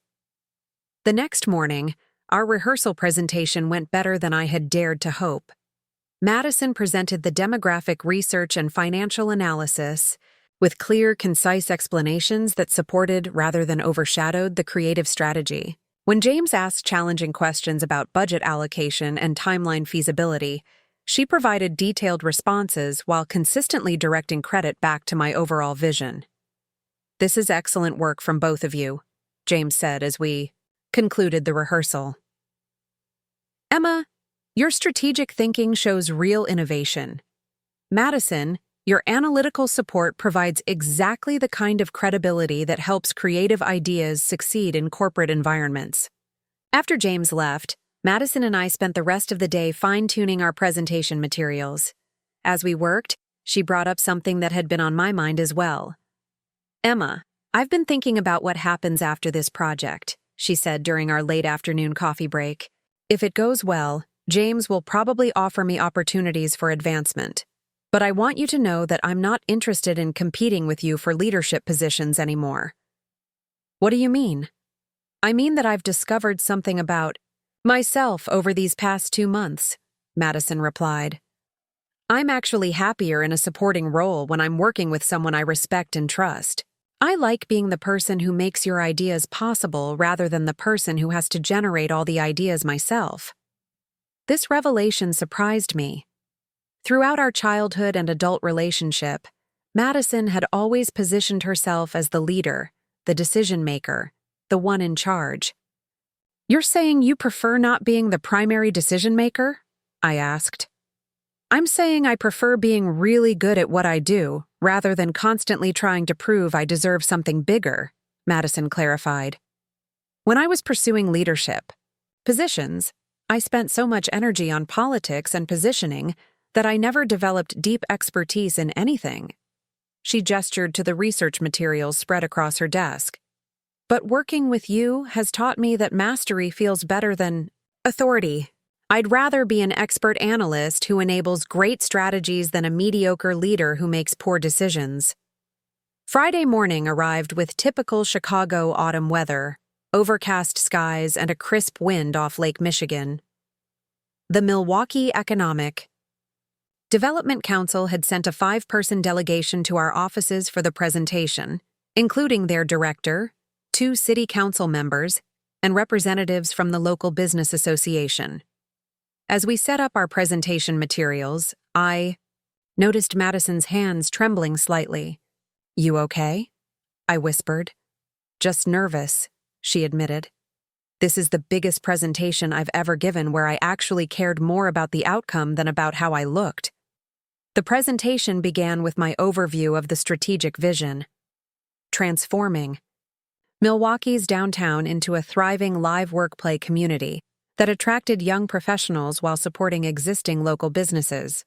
The next morning, our rehearsal presentation went better than I had dared to hope. Madison presented the demographic research and financial analysis with clear, concise explanations that supported rather than overshadowed the creative strategy. When James asked challenging questions about budget allocation and timeline feasibility, she provided detailed responses while consistently directing credit back to my overall vision. This is excellent work from both of you, James said as we concluded the rehearsal. Emma, Your strategic thinking shows real innovation. Madison, your analytical support provides exactly the kind of credibility that helps creative ideas succeed in corporate environments. After James left, Madison and I spent the rest of the day fine-tuning our presentation materials. As we worked, she brought up something that had been on my mind as well. "Emma, I've been thinking about what happens after this project," she said during our late afternoon coffee break. "If it goes well, James will probably offer me opportunities for advancement. But I want you to know that I'm not interested in competing with you for leadership positions anymore." "What do you mean?" "I mean that I've discovered something about myself over these past 2 months," Madison replied. "I'm actually happier in a supporting role when I'm working with someone I respect and trust. I like being the person who makes your ideas possible rather than the person who has to generate all the ideas myself." This revelation surprised me. Throughout our childhood and adult relationship, Madison had always positioned herself as the leader, the decision-maker, the one in charge. "You're saying you prefer not being the primary decision-maker?" I asked. "I'm saying I prefer being really good at what I do, rather than constantly trying to prove I deserve something bigger," Madison clarified. "When I was pursuing leadership positions, I spent so much energy on politics and positioning that I never developed deep expertise in anything." She gestured to the research materials spread across her desk. "But working with you has taught me that mastery feels better than authority. I'd rather be an expert analyst who enables great strategies than a mediocre leader who makes poor decisions." Friday morning arrived with typical Chicago autumn weather, overcast skies and a crisp wind off Lake Michigan. The Milwaukee Economic Development Council had sent a 5-person delegation to our offices for the presentation, including their director, 2 city council members, and representatives from the local business association. As we set up our presentation materials, I noticed Madison's hands trembling slightly. "You okay?" I whispered. "Just nervous," she admitted. "This is the biggest presentation I've ever given where I actually cared more about the outcome than about how I looked." The presentation began with my overview of the strategic vision. Transforming Milwaukee's downtown into a thriving live work-play community that attracted young professionals while supporting existing local businesses.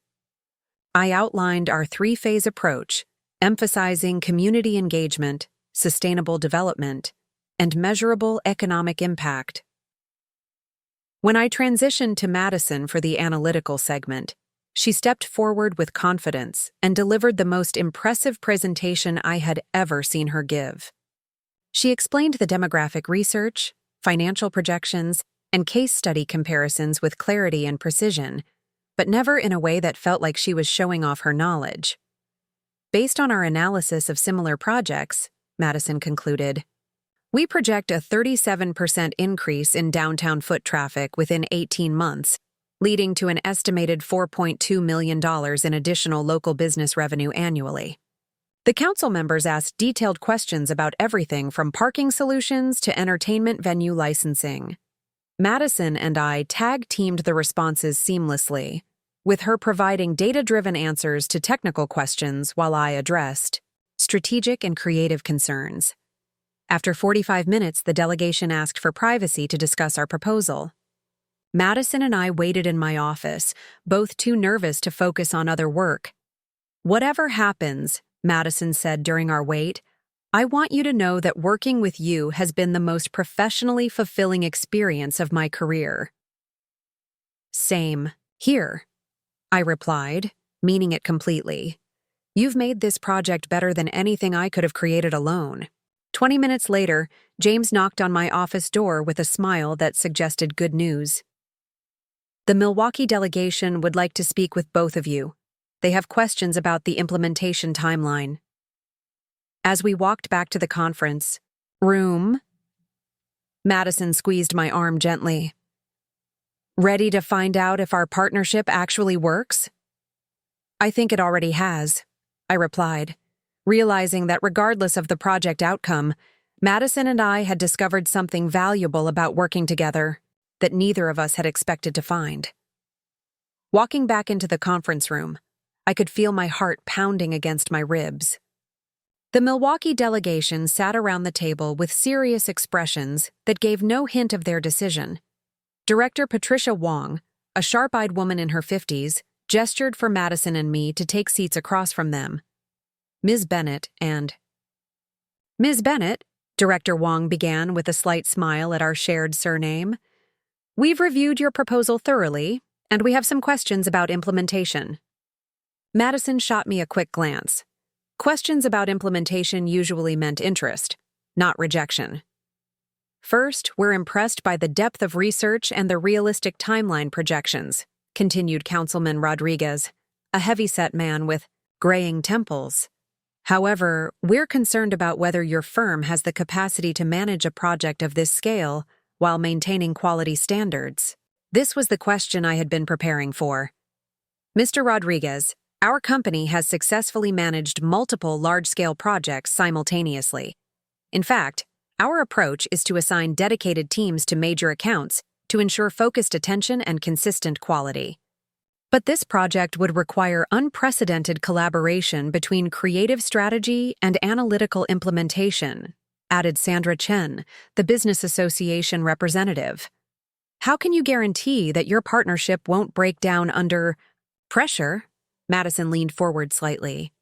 I outlined our 3-phase approach, emphasizing community engagement, sustainable development, and measurable economic impact. When I transitioned to Madison for the analytical segment, she stepped forward with confidence and delivered the most impressive presentation I had ever seen her give. She explained the demographic research, financial projections, and case study comparisons with clarity and precision, but never in a way that felt like she was showing off her knowledge. "Based on our analysis of similar projects," Madison concluded, "we project a 37% increase in downtown foot traffic within 18 months, leading to an estimated $4.2 million in additional local business revenue annually." The council members asked detailed questions about everything from parking solutions to entertainment venue licensing. Madison and I tag-teamed the responses seamlessly, with her providing data-driven answers to technical questions while I addressed strategic and creative concerns. After 45 minutes, the delegation asked for privacy to discuss our proposal. Madison and I waited in my office, both too nervous to focus on other work. "Whatever happens," Madison said during our wait, "I want you to know that working with you has been the most professionally fulfilling experience of my career." "Same here," I replied, meaning it completely. "You've made this project better than anything I could have created alone." 20 minutes later, James knocked on my office door with a smile that suggested good news. "The Milwaukee delegation would like to speak with both of you. They have questions about the implementation timeline." As we walked back to the conference room, Madison squeezed my arm gently. "Ready to find out if our partnership actually works?" "I think it already has," I replied, realizing that regardless of the project outcome, Madison and I had discovered something valuable about working together that neither of us had expected to find. Walking back into the conference room, I could feel my heart pounding against my ribs. The Milwaukee delegation sat around the table with serious expressions that gave no hint of their decision. Director Patricia Wong, a sharp-eyed woman in her 50s, gestured for Madison and me to take seats across from them. Ms. Bennett, Director Wong began with a slight smile at our shared surname. We've reviewed your proposal thoroughly, and we have some questions about implementation. Madison shot me a quick glance. Questions about implementation usually meant interest, not rejection. First, we're impressed by the depth of research and the realistic timeline projections, continued Councilman Rodriguez, a heavy-set man with graying temples. However, we're concerned about whether your firm has the capacity to manage a project of this scale while maintaining quality standards. This was the question I had been preparing for. Mr. Rodriguez, our company has successfully managed multiple large-scale projects simultaneously. In fact, our approach is to assign dedicated teams to major accounts to ensure focused attention and consistent quality. But this project would require unprecedented collaboration between creative strategy and analytical implementation, added Sandra Chen, the Business Association representative. How can you guarantee that your partnership won't break down under pressure? Madison leaned forward slightly.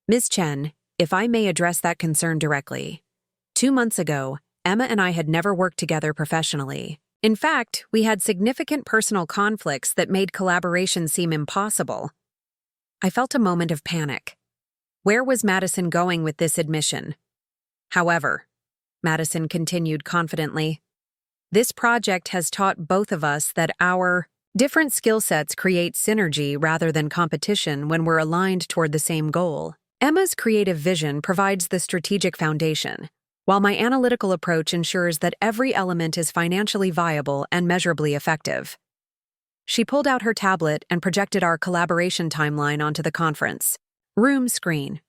Ms. Chen, if I may address that concern directly. 2 months ago, Emma and I had never worked together professionally. In fact, we had significant personal conflicts that made collaboration seem impossible. I felt a moment of panic. Where was Madison going with this admission? However, Madison continued confidently, this project has taught both of us that our different skill sets create synergy rather than competition when we're aligned toward the same goal. Emma's creative vision provides the strategic foundation, while my analytical approach ensures that every element is financially viable and measurably effective. She pulled out her tablet and projected our collaboration timeline onto the conference room screen.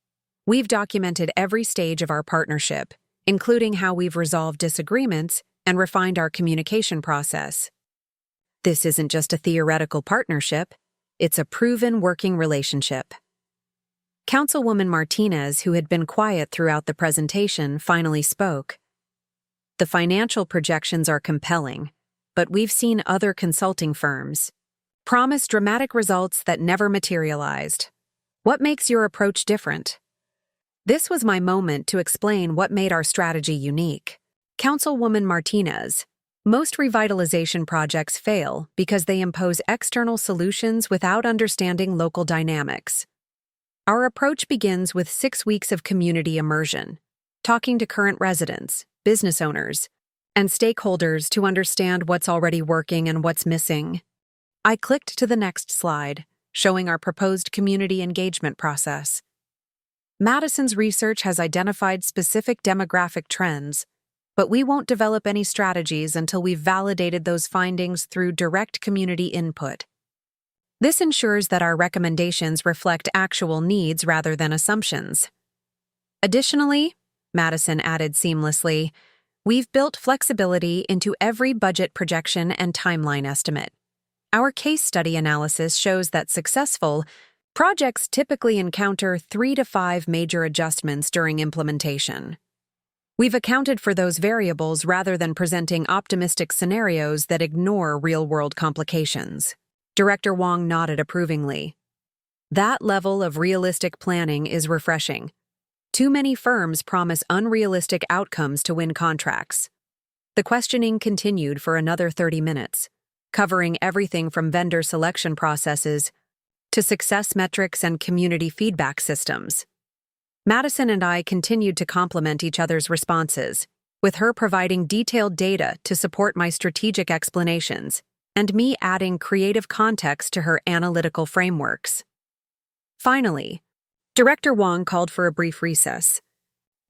We've documented every stage of our partnership, including how we've resolved disagreements and refined our communication process. This isn't just a theoretical partnership, it's a proven working relationship. Councilwoman Martinez, who had been quiet throughout the presentation, finally spoke. The financial projections are compelling, but we've seen other consulting firms promise dramatic results that never materialized. What makes your approach different? This was my moment to explain what made our strategy unique. Councilwoman Martinez, most revitalization projects fail because they impose external solutions without understanding local dynamics. Our approach begins with 6 weeks of community immersion, talking to current residents, business owners, and stakeholders to understand what's already working and what's missing. I clicked to the next slide, showing our proposed community engagement process. Madison's research has identified specific demographic trends, but we won't develop any strategies until we've validated those findings through direct community input. This ensures that our recommendations reflect actual needs rather than assumptions. Additionally, Madison added seamlessly, we've built flexibility into every budget projection and timeline estimate. Our case study analysis shows that successful projects typically encounter 3 to 5 major adjustments during implementation. We've accounted for those variables rather than presenting optimistic scenarios that ignore real-world complications. Director Wong nodded approvingly. That level of realistic planning is refreshing. Too many firms promise unrealistic outcomes to win contracts. The questioning continued for another 30 minutes, covering everything from vendor selection processes to success metrics and community feedback systems. Madison and I continued to complement each other's responses, with her providing detailed data to support my strategic explanations, and me adding creative context to her analytical frameworks. Finally, Director Wong called for a brief recess.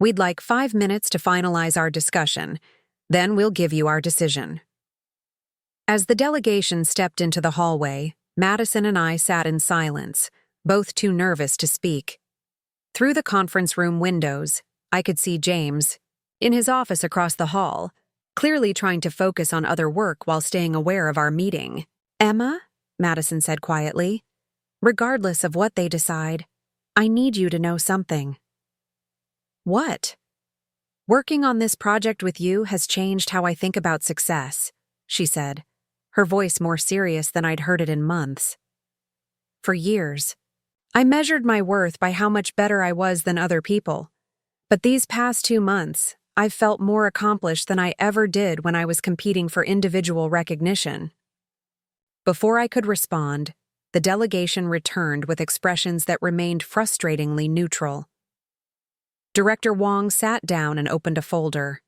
We'd like 5 minutes to finalize our discussion, then we'll give you our decision. As the delegation stepped into the hallway, Madison and I sat in silence, both too nervous to speak. Through the conference room windows, I could see James, in his office across the hall, clearly trying to focus on other work while staying aware of our meeting. Emma? Madison said quietly. Regardless of what they decide, I need you to know something. What? Working on this project with you has changed how I think about success, she said, her voice more serious than I'd heard it in months. For years, I measured my worth by how much better I was than other people. But these past 2 months, I've felt more accomplished than I ever did when I was competing for individual recognition. Before I could respond, the delegation returned with expressions that remained frustratingly neutral. Director Wong sat down and opened a folder.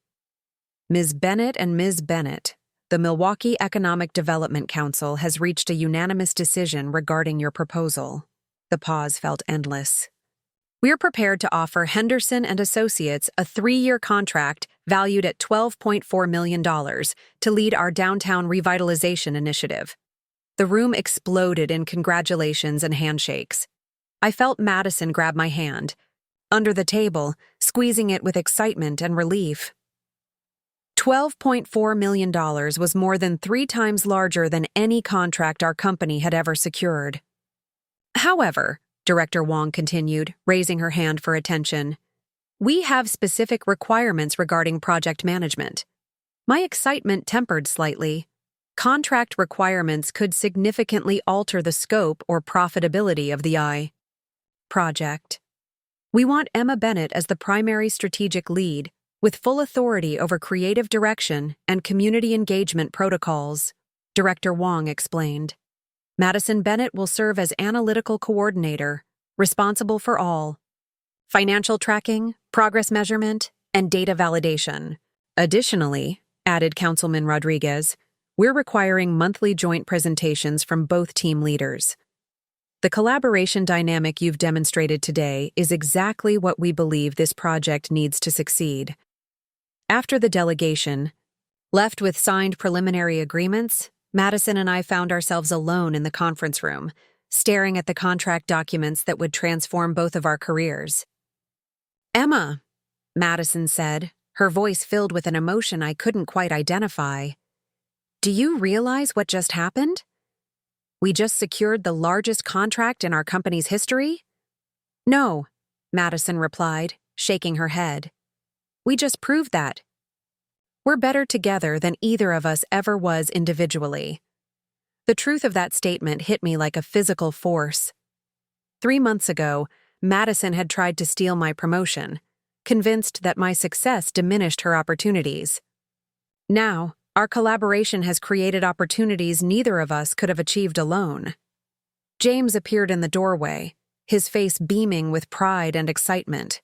Ms. Bennett and Ms. Bennett, the Milwaukee Economic Development Council has reached a unanimous decision regarding your proposal. The pause felt endless. We're prepared to offer Henderson and Associates a 3-year contract valued at $12.4 million to lead our downtown revitalization initiative. The room exploded in congratulations and handshakes. I felt Madison grab my hand, under the table, squeezing it with excitement and relief. $12.4 million was more than 3 times larger than any contract our company had ever secured. However, Director Wong continued, raising her hand for attention, we have specific requirements regarding project management. My excitement tempered slightly. Contract requirements could significantly alter the scope or profitability of the project. We want Emma Bennett as the primary strategic lead, with full authority over creative direction and community engagement protocols, Director Wong explained. Madison Bennett will serve as analytical coordinator, responsible for all financial tracking, progress measurement, and data validation. Additionally, added Councilman Rodriguez, we're requiring monthly joint presentations from both team leaders. The collaboration dynamic you've demonstrated today is exactly what we believe this project needs to succeed. After the delegation, left with signed preliminary agreements, Madison and I found ourselves alone in the conference room, staring at the contract documents that would transform both of our careers. Emma, Madison said, her voice filled with an emotion I couldn't quite identify. Do you realize what just happened? We just secured the largest contract in our company's history? No, Madison replied, shaking her head. We just proved that. We're better together than either of us ever was individually. The truth of that statement hit me like a physical force. 3 months ago, Madison had tried to steal my promotion, convinced that my success diminished her opportunities. Now, our collaboration has created opportunities neither of us could have achieved alone. James appeared in the doorway, his face beaming with pride and excitement.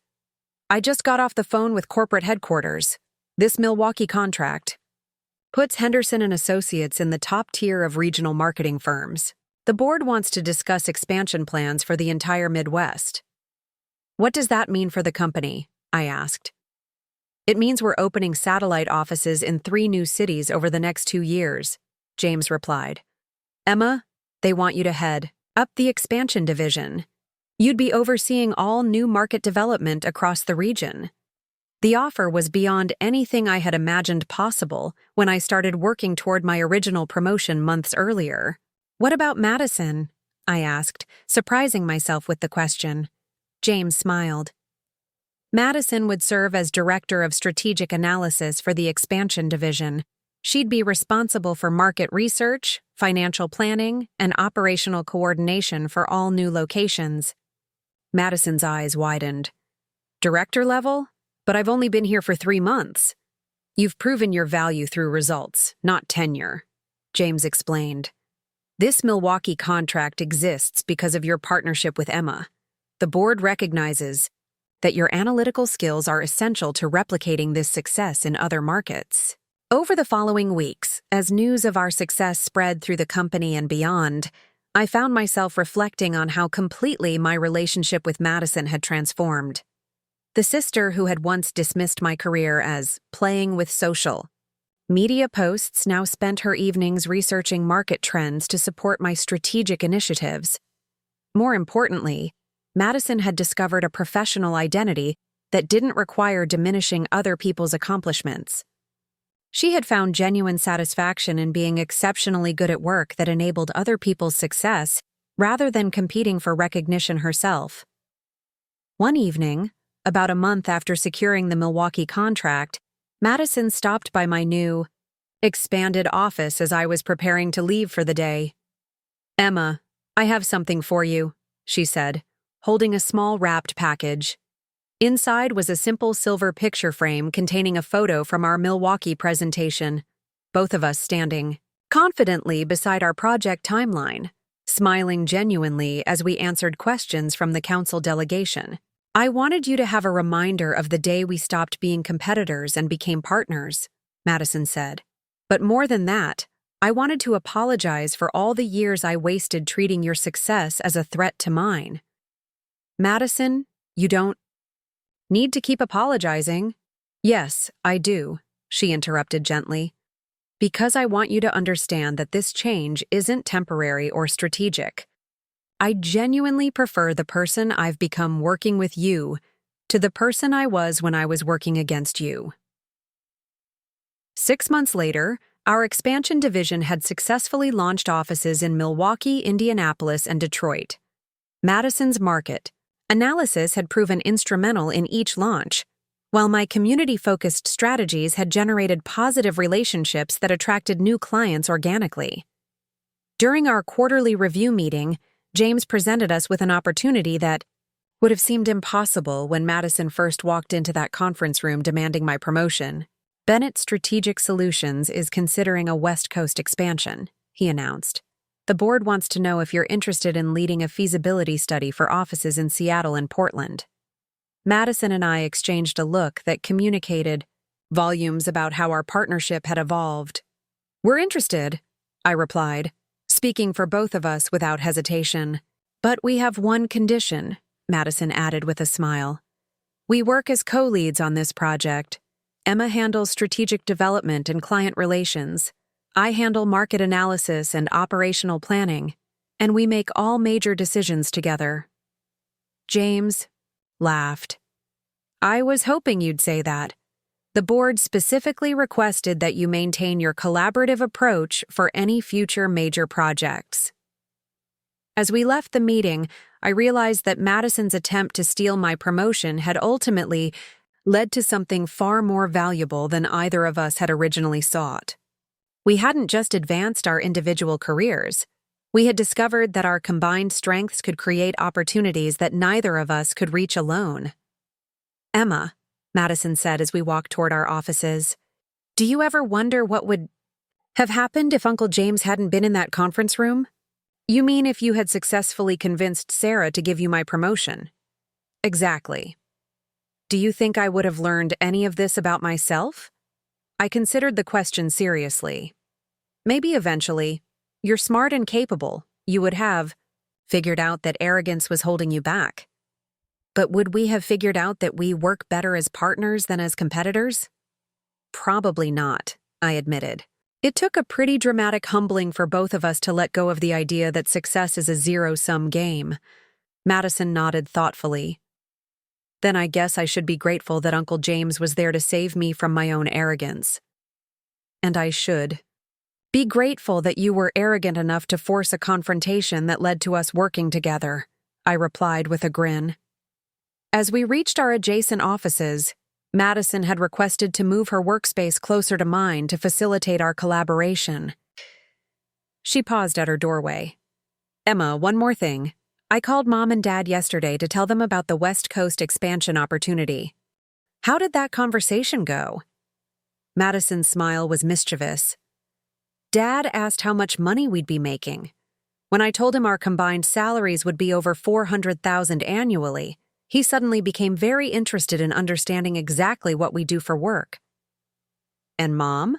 I just got off the phone with corporate headquarters. This Milwaukee contract puts Henderson and Associates in the top tier of regional marketing firms. The board wants to discuss expansion plans for the entire Midwest. What does that mean for the company? I asked. It means we're opening satellite offices in 3 new cities over the next 2 years, James replied. Emma, they want you to head up the expansion division. You'd be overseeing all new market development across the region. The offer was beyond anything I had imagined possible when I started working toward my original promotion months earlier. What about Madison? I asked, surprising myself with the question. James smiled. Madison would serve as Director of Strategic Analysis for the Expansion Division. She'd be responsible for market research, financial planning, and operational coordination for all new locations. Madison's eyes widened. Director level? But I've only been here for 3 months. You've proven your value through results, not tenure, James explained. This Milwaukee contract exists because of your partnership with Emma. The board recognizes that your analytical skills are essential to replicating this success in other markets. Over the following weeks, as news of our success spread through the company and beyond, I found myself reflecting on how completely my relationship with Madison had transformed. The sister who had once dismissed my career as playing with social media posts now spent her evenings researching market trends to support my strategic initiatives. More importantly, Madison had discovered a professional identity that didn't require diminishing other people's accomplishments. She had found genuine satisfaction in being exceptionally good at work that enabled other people's success rather than competing for recognition herself. One evening, about a month after securing the Milwaukee contract, Madison stopped by my new, expanded office as I was preparing to leave for the day. "Emma, I have something for you," she said, holding a small wrapped package. Inside was a simple silver picture frame containing a photo from our Milwaukee presentation, both of us standing confidently beside our project timeline, smiling genuinely as we answered questions from the council delegation. "I wanted you to have a reminder of the day we stopped being competitors and became partners," Madison said. "But more than that, I wanted to apologize for all the years I wasted treating your success as a threat to mine." "Madison, you don't need to keep apologizing." "Yes, I do," she interrupted gently. "Because I want you to understand that this change isn't temporary or strategic. I genuinely prefer the person I've become working with you to the person I was when I was working against you." 6 months later, our expansion division had successfully launched offices in Milwaukee, Indianapolis, and Detroit. Madison's market analysis had proven instrumental in each launch, while my community-focused strategies had generated positive relationships that attracted new clients organically. During our quarterly review meeting, James presented us with an opportunity that would have seemed impossible when Madison first walked into that conference room demanding my promotion. "Bennett Strategic Solutions is considering a West Coast expansion," he announced. "The board wants to know if you're interested in leading a feasibility study for offices in Seattle and Portland." Madison and I exchanged a look that communicated volumes about how our partnership had evolved. "We're interested," I replied, speaking for both of us without hesitation. "But we have one condition," Madison added with a smile. "We work as co-leads on this project. Emma handles strategic development and client relations. I handle market analysis and operational planning, and we make all major decisions together." James laughed. "I was hoping you'd say that. The board specifically requested that you maintain your collaborative approach for any future major projects." As we left the meeting, I realized that Madison's attempt to steal my promotion had ultimately led to something far more valuable than either of us had originally sought. We hadn't just advanced our individual careers. We had discovered that our combined strengths could create opportunities that neither of us could reach alone. "Emma," Madison said as we walked toward our offices, "do you ever wonder what would have happened if Uncle James hadn't been in that conference room?" "You mean if you had successfully convinced Sarah to give you my promotion?" "Exactly." "Do you think I would have learned any of this about myself?" I considered the question seriously. "Maybe eventually. You're smart and capable. You would have figured out that arrogance was holding you back. But would we have figured out that we work better as partners than as competitors?" "Probably not," I admitted. It took a pretty dramatic humbling for both of us to let go of the idea that success is a zero-sum game. Madison nodded thoughtfully. "Then I guess I should be grateful that Uncle James was there to save me from my own arrogance." "And I should be grateful that you were arrogant enough to force a confrontation that led to us working together," I replied with a grin. As we reached our adjacent offices, Madison had requested to move her workspace closer to mine to facilitate our collaboration. She paused at her doorway. "Emma, one more thing. I called Mom and Dad yesterday to tell them about the West Coast expansion opportunity. How did that conversation go?" Madison's smile was mischievous. "Dad asked how much money we'd be making. When I told him our combined salaries would be over $400,000 annually, he suddenly became very interested in understanding exactly what we do for work." "And Mom?"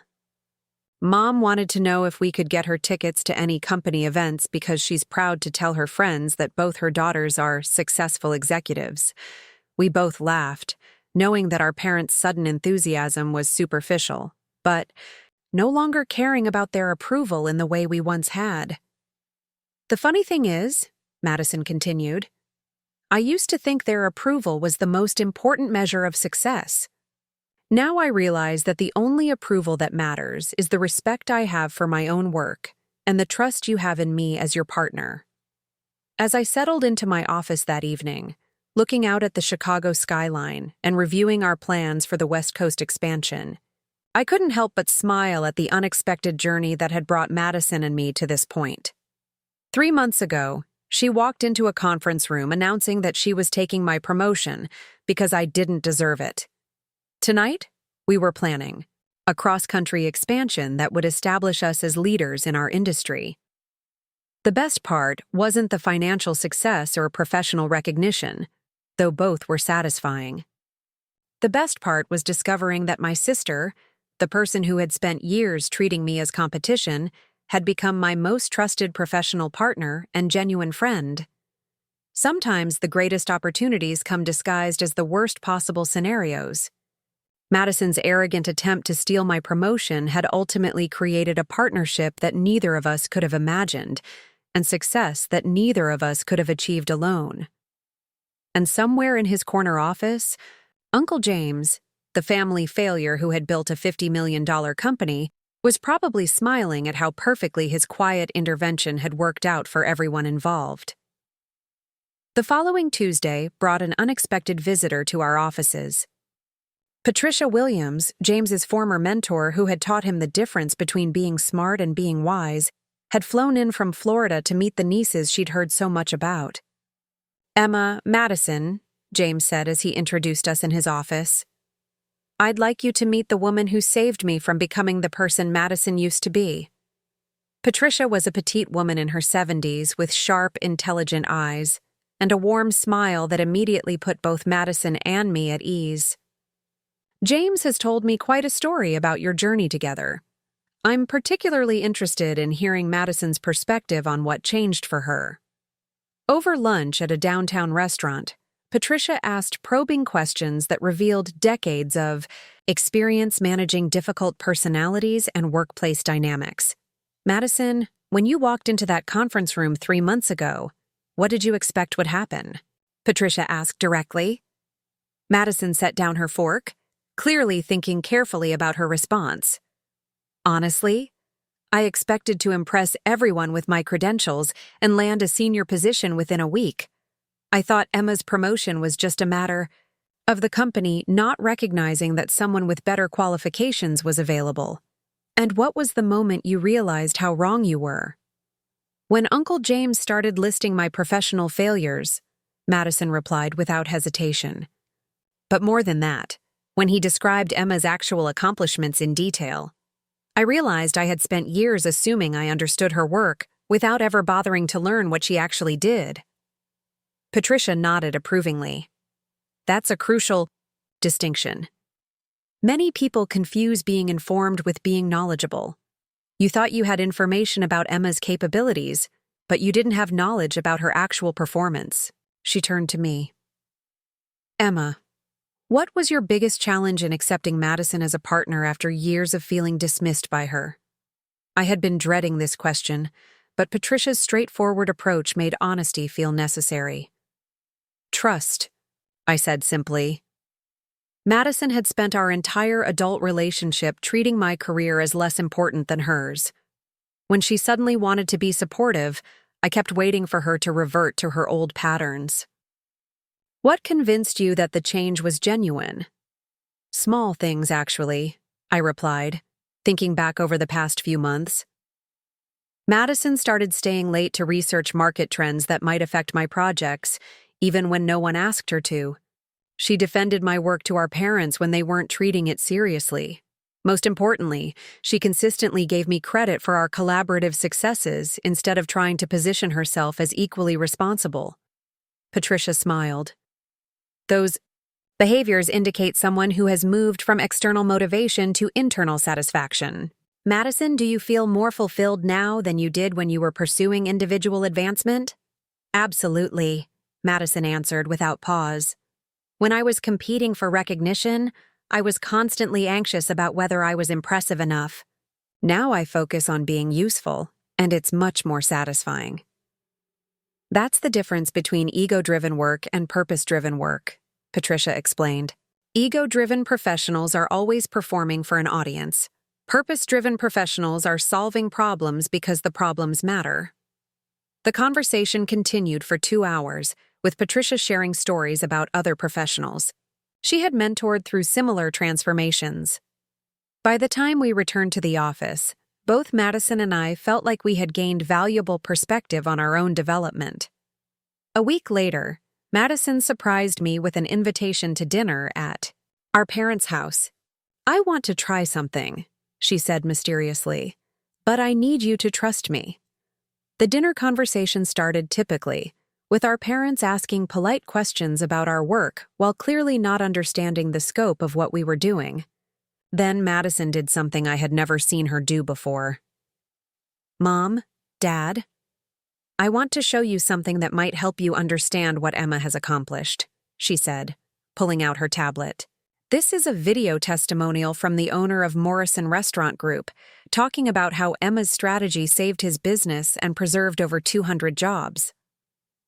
"Mom wanted to know if we could get her tickets to any company events because she's proud to tell her friends that both her daughters are successful executives." We both laughed, knowing that our parents' sudden enthusiasm was superficial, but no longer caring about their approval in the way we once had. "The funny thing is," Madison continued, "I used to think their approval was the most important measure of success. Now I realize that the only approval that matters is the respect I have for my own work and the trust you have in me as your partner. As I settled into my office that evening, looking out at the Chicago skyline and reviewing our plans for the West Coast expansion, I couldn't help but smile at the unexpected journey that had brought Madison and me to this point. 3 months ago, she walked into a conference room announcing that she was taking my promotion because I didn't deserve it. Tonight, we were planning a cross-country expansion that would establish us as leaders in our industry. The best part wasn't the financial success or professional recognition, though both were satisfying. The best part was discovering that my sister, the person who had spent years treating me as competition, had become my most trusted professional partner and genuine friend. Sometimes the greatest opportunities come disguised as the worst possible scenarios. Madison's arrogant attempt to steal my promotion had ultimately created a partnership that neither of us could have imagined, and success that neither of us could have achieved alone. And somewhere in his corner office, Uncle James, the family failure who had built a $50 million company, was probably smiling at how perfectly his quiet intervention had worked out for everyone involved. The following Tuesday brought an unexpected visitor to our offices. Patricia Williams, James's former mentor who had taught him the difference between being smart and being wise, had flown in from Florida to meet the nieces she'd heard so much about. "Emma, Madison," James said as he introduced us in his office. "I'd like you to meet the woman who saved me from becoming the person Madison used to be." Patricia was a petite woman in her 70s with sharp, intelligent eyes and a warm smile that immediately put both Madison and me at ease. "James has told me quite a story about your journey together. I'm particularly interested in hearing Madison's perspective on what changed for her." Over lunch at a downtown restaurant, Patricia asked probing questions that revealed decades of experience managing difficult personalities and workplace dynamics. "Madison, when you walked into that conference room 3 months ago, what did you expect would happen?" Patricia asked directly. Madison set down her fork, clearly thinking carefully about her response. "Honestly, I expected to impress everyone with my credentials and land a senior position within a week. I thought Emma's promotion was just a matter of the company not recognizing that someone with better qualifications was available." "And what was the moment you realized how wrong you were?" "When Uncle James started listing my professional failures," Madison replied without hesitation. "But more than that, when he described Emma's actual accomplishments in detail, I realized I had spent years assuming I understood her work without ever bothering to learn what she actually did." Patricia nodded approvingly. "That's a crucial distinction. Many people confuse being informed with being knowledgeable. You thought you had information about Emma's capabilities, but you didn't have knowledge about her actual performance." She turned to me. "Emma, what was your biggest challenge in accepting Madison as a partner after years of feeling dismissed by her?" I had been dreading this question, but Patricia's straightforward approach made honesty feel necessary. "Trust," I said simply. Madison had spent our entire adult relationship treating my career as less important than hers. When she suddenly wanted to be supportive, I kept waiting for her to revert to her old patterns. "What convinced you that the change was genuine?" "Small things, actually," I replied, thinking back over the past few months. Madison started staying late to research market trends that might affect my projects, even when no one asked her to. She defended my work to our parents when they weren't treating it seriously. Most importantly, she consistently gave me credit for our collaborative successes instead of trying to position herself as equally responsible. Patricia smiled. "Those behaviors indicate someone who has moved from external motivation to internal satisfaction. Madison, do you feel more fulfilled now than you did when you were pursuing individual advancement?" "Absolutely," Madison answered without pause. "When I was competing for recognition, I was constantly anxious about whether I was impressive enough. Now I focus on being useful, and it's much more satisfying." "That's the difference between ego-driven work and purpose-driven work," Patricia explained. Ego-driven professionals are always performing for an audience. Purpose-driven professionals are solving problems because the problems matter. The conversation continued for 2 hours, with Patricia sharing stories about other professionals. She had mentored through similar transformations. By the time we returned to the office, both Madison and I felt like we had gained valuable perspective on our own development. A week later, Madison surprised me with an invitation to dinner at our parents' house. "I want to try something," she said mysteriously, "but I need you to trust me." The dinner conversation started typically, with our parents asking polite questions about our work while clearly not understanding the scope of what we were doing. Then Madison did something I had never seen her do before. "Mom, Dad, I want to show you something that might help you understand what Emma has accomplished," she said, pulling out her tablet. "This is a video testimonial from the owner of Morrison Restaurant Group, talking about how Emma's strategy saved his business and preserved over 200 jobs."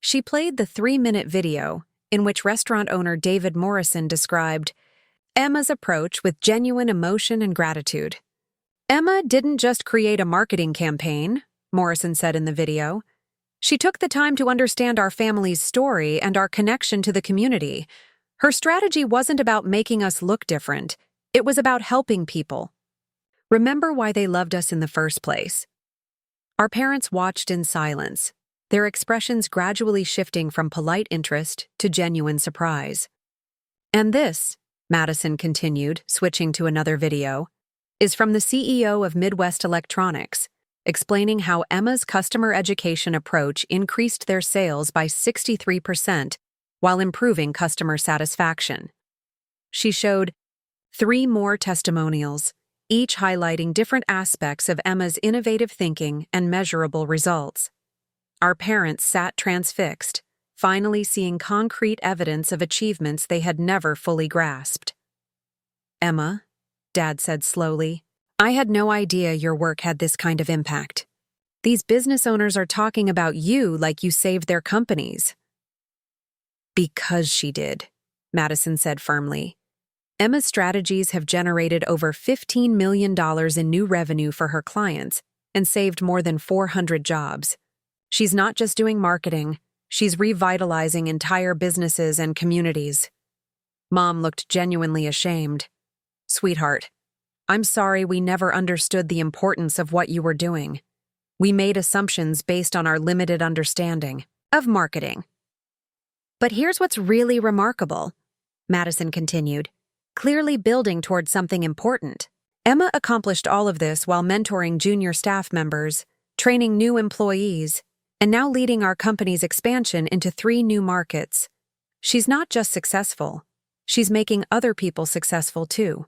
She played the 3-minute video, in which restaurant owner David Morrison described Emma's approach with genuine emotion and gratitude. "Emma didn't just create a marketing campaign," Morrison said in the video. "She took the time to understand our family's story and our connection to the community. Her strategy wasn't about making us look different. It was about helping people remember why they loved us in the first place." Our parents watched in silence, their expressions gradually shifting from polite interest to genuine surprise. "And this," Madison continued, switching to another video, "is from the CEO of Midwest Electronics, explaining how Emma's customer education approach increased their sales by 63% while improving customer satisfaction." She showed 3 more testimonials, each highlighting different aspects of Emma's innovative thinking and measurable results. Our parents sat transfixed, finally seeing concrete evidence of achievements they had never fully grasped. "Emma," Dad said slowly, "I had no idea your work had this kind of impact. These business owners are talking about you like you saved their companies." "Because she did," Madison said firmly. "Emma's strategies have generated over $15 million in new revenue for her clients and saved more than 400 jobs. She's not just doing marketing, she's revitalizing entire businesses and communities." Mom looked genuinely ashamed. "Sweetheart, I'm sorry we never understood the importance of what you were doing. We made assumptions based on our limited understanding of marketing." "But here's what's really remarkable," Madison continued, clearly building toward something important. "Emma accomplished all of this while mentoring junior staff members, training new employees, and now leading our company's expansion into 3 new markets. She's not just successful, she's making other people successful too."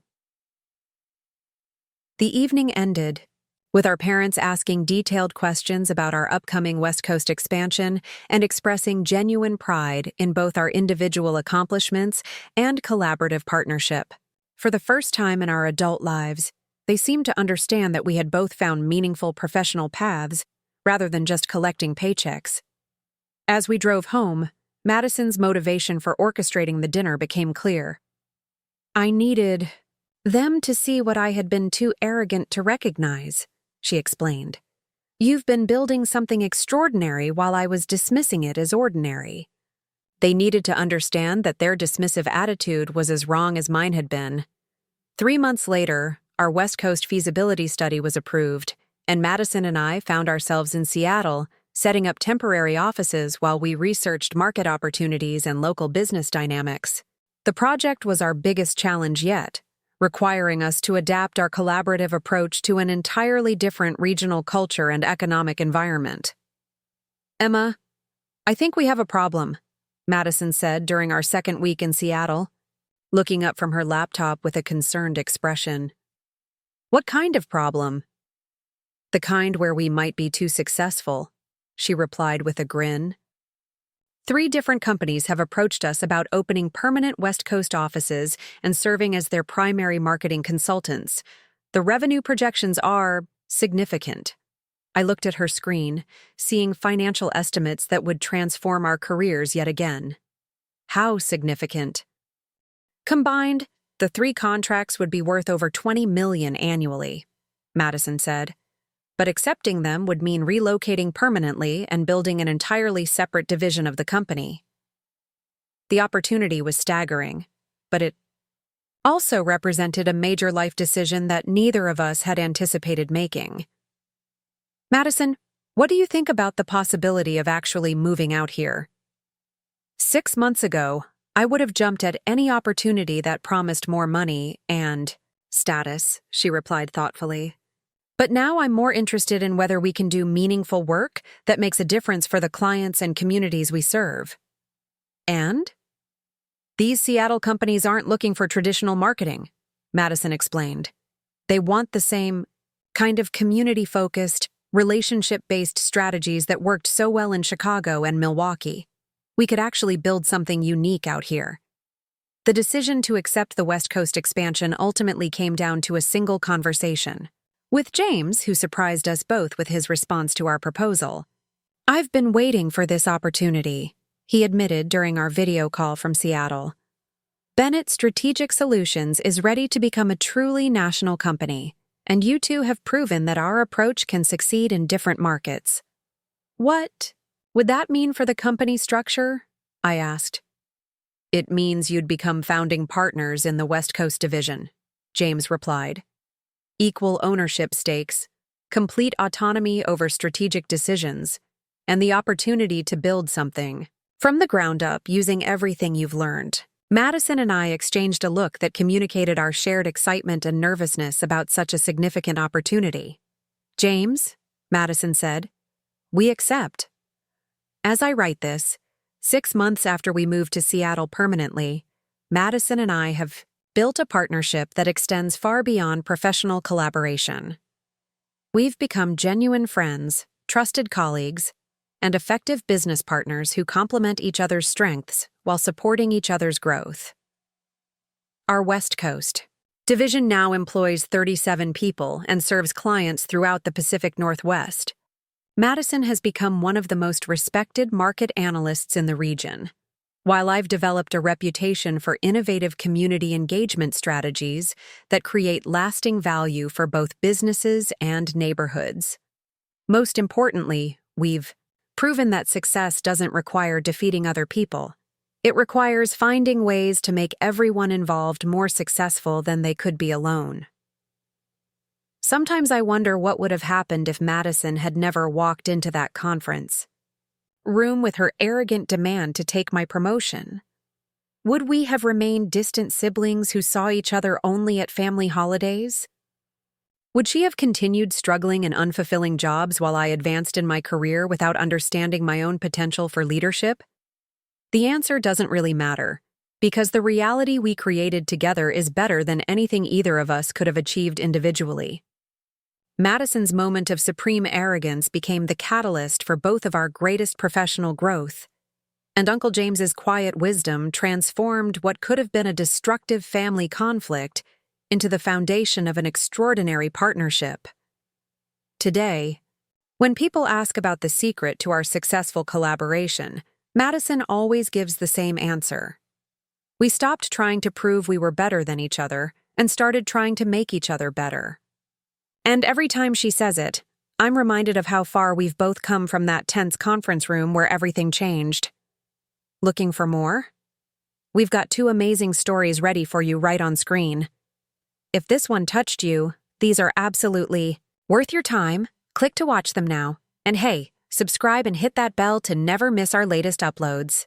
The evening ended, with our parents asking detailed questions about our upcoming West Coast expansion and expressing genuine pride in both our individual accomplishments and collaborative partnership. For the first time in our adult lives, they seemed to understand that we had both found meaningful professional paths rather than just collecting paychecks. As we drove home, Madison's motivation for orchestrating the dinner became clear. "I needed them to see what I had been too arrogant to recognize," she explained. "You've been building something extraordinary while I was dismissing it as ordinary." They needed to understand that their dismissive attitude was as wrong as mine had been. 3 months later, our West Coast feasibility study was approved, and Madison and I found ourselves in Seattle, setting up temporary offices while we researched market opportunities and local business dynamics. The project was our biggest challenge yet, requiring us to adapt our collaborative approach to an entirely different regional culture and economic environment. "Emma, I think we have a problem," Madison said during our second week in Seattle, looking up from her laptop with a concerned expression. "What kind of problem?" "The kind where we might be too successful," she replied with a grin. 3 different companies have approached us about opening permanent West Coast offices and serving as their primary marketing consultants. The revenue projections are significant. I looked at her screen, seeing financial estimates that would transform our careers yet again. How significant? Combined, the 3 contracts would be worth over $20 million annually, Madison said. But accepting them would mean relocating permanently and building an entirely separate division of the company. The opportunity was staggering, but it also represented a major life decision that neither of us had anticipated making. Madison, what do you think about the possibility of actually moving out here? 6 months ago, I would have jumped at any opportunity that promised more money and status, she replied thoughtfully. But now I'm more interested in whether we can do meaningful work that makes a difference for the clients and communities we serve. And? These Seattle companies aren't looking for traditional marketing, Madison explained. They want the same kind of community-focused, relationship-based strategies that worked so well in Chicago and Milwaukee. We could actually build something unique out here. The decision to accept the West Coast expansion ultimately came down to a single conversation with James, who surprised us both with his response to our proposal. I've been waiting for this opportunity, he admitted during our video call from Seattle. Bennett Strategic Solutions is ready to become a truly national company, and you two have proven that our approach can succeed in different markets. What would that mean for the company structure? I asked. It means you'd become founding partners in the West Coast division, James replied. Equal ownership stakes, complete autonomy over strategic decisions, and the opportunity to build something from the ground up using everything you've learned. Madison and I exchanged a look that communicated our shared excitement and nervousness about such a significant opportunity. James, Madison said, we accept. As I write this, 6 months after we moved to Seattle permanently, Madison and I have built a partnership that extends far beyond professional collaboration. We've become genuine friends, trusted colleagues, and effective business partners who complement each other's strengths while supporting each other's growth. Our West Coast division now employs 37 people and serves clients throughout the Pacific Northwest. Madison has become one of the most respected market analysts in the region. While I've developed a reputation for innovative community engagement strategies that create lasting value for both businesses and neighborhoods. Most importantly, we've proven that success doesn't require defeating other people. It requires finding ways to make everyone involved more successful than they could be alone. Sometimes I wonder what would have happened if Madison had never walked into that conference room with her arrogant demand to take my promotion. Would we have remained distant siblings who saw each other only at family holidays? Would she have continued struggling in unfulfilling jobs while I advanced in my career without understanding my own potential for leadership? The answer doesn't really matter, because the reality we created together is better than anything either of us could have achieved individually. Madison's moment of supreme arrogance became the catalyst for both of our greatest professional growth, and Uncle James's quiet wisdom transformed what could have been a destructive family conflict into the foundation of an extraordinary partnership. Today, when people ask about the secret to our successful collaboration, Madison always gives the same answer. We stopped trying to prove we were better than each other and started trying to make each other better. And every time she says it, I'm reminded of how far we've both come from that tense conference room where everything changed. Looking for more? We've got 2 amazing stories ready for you right on screen. If this one touched you, these are absolutely worth your time. Click to watch them now. And hey, subscribe and hit that bell to never miss our latest uploads.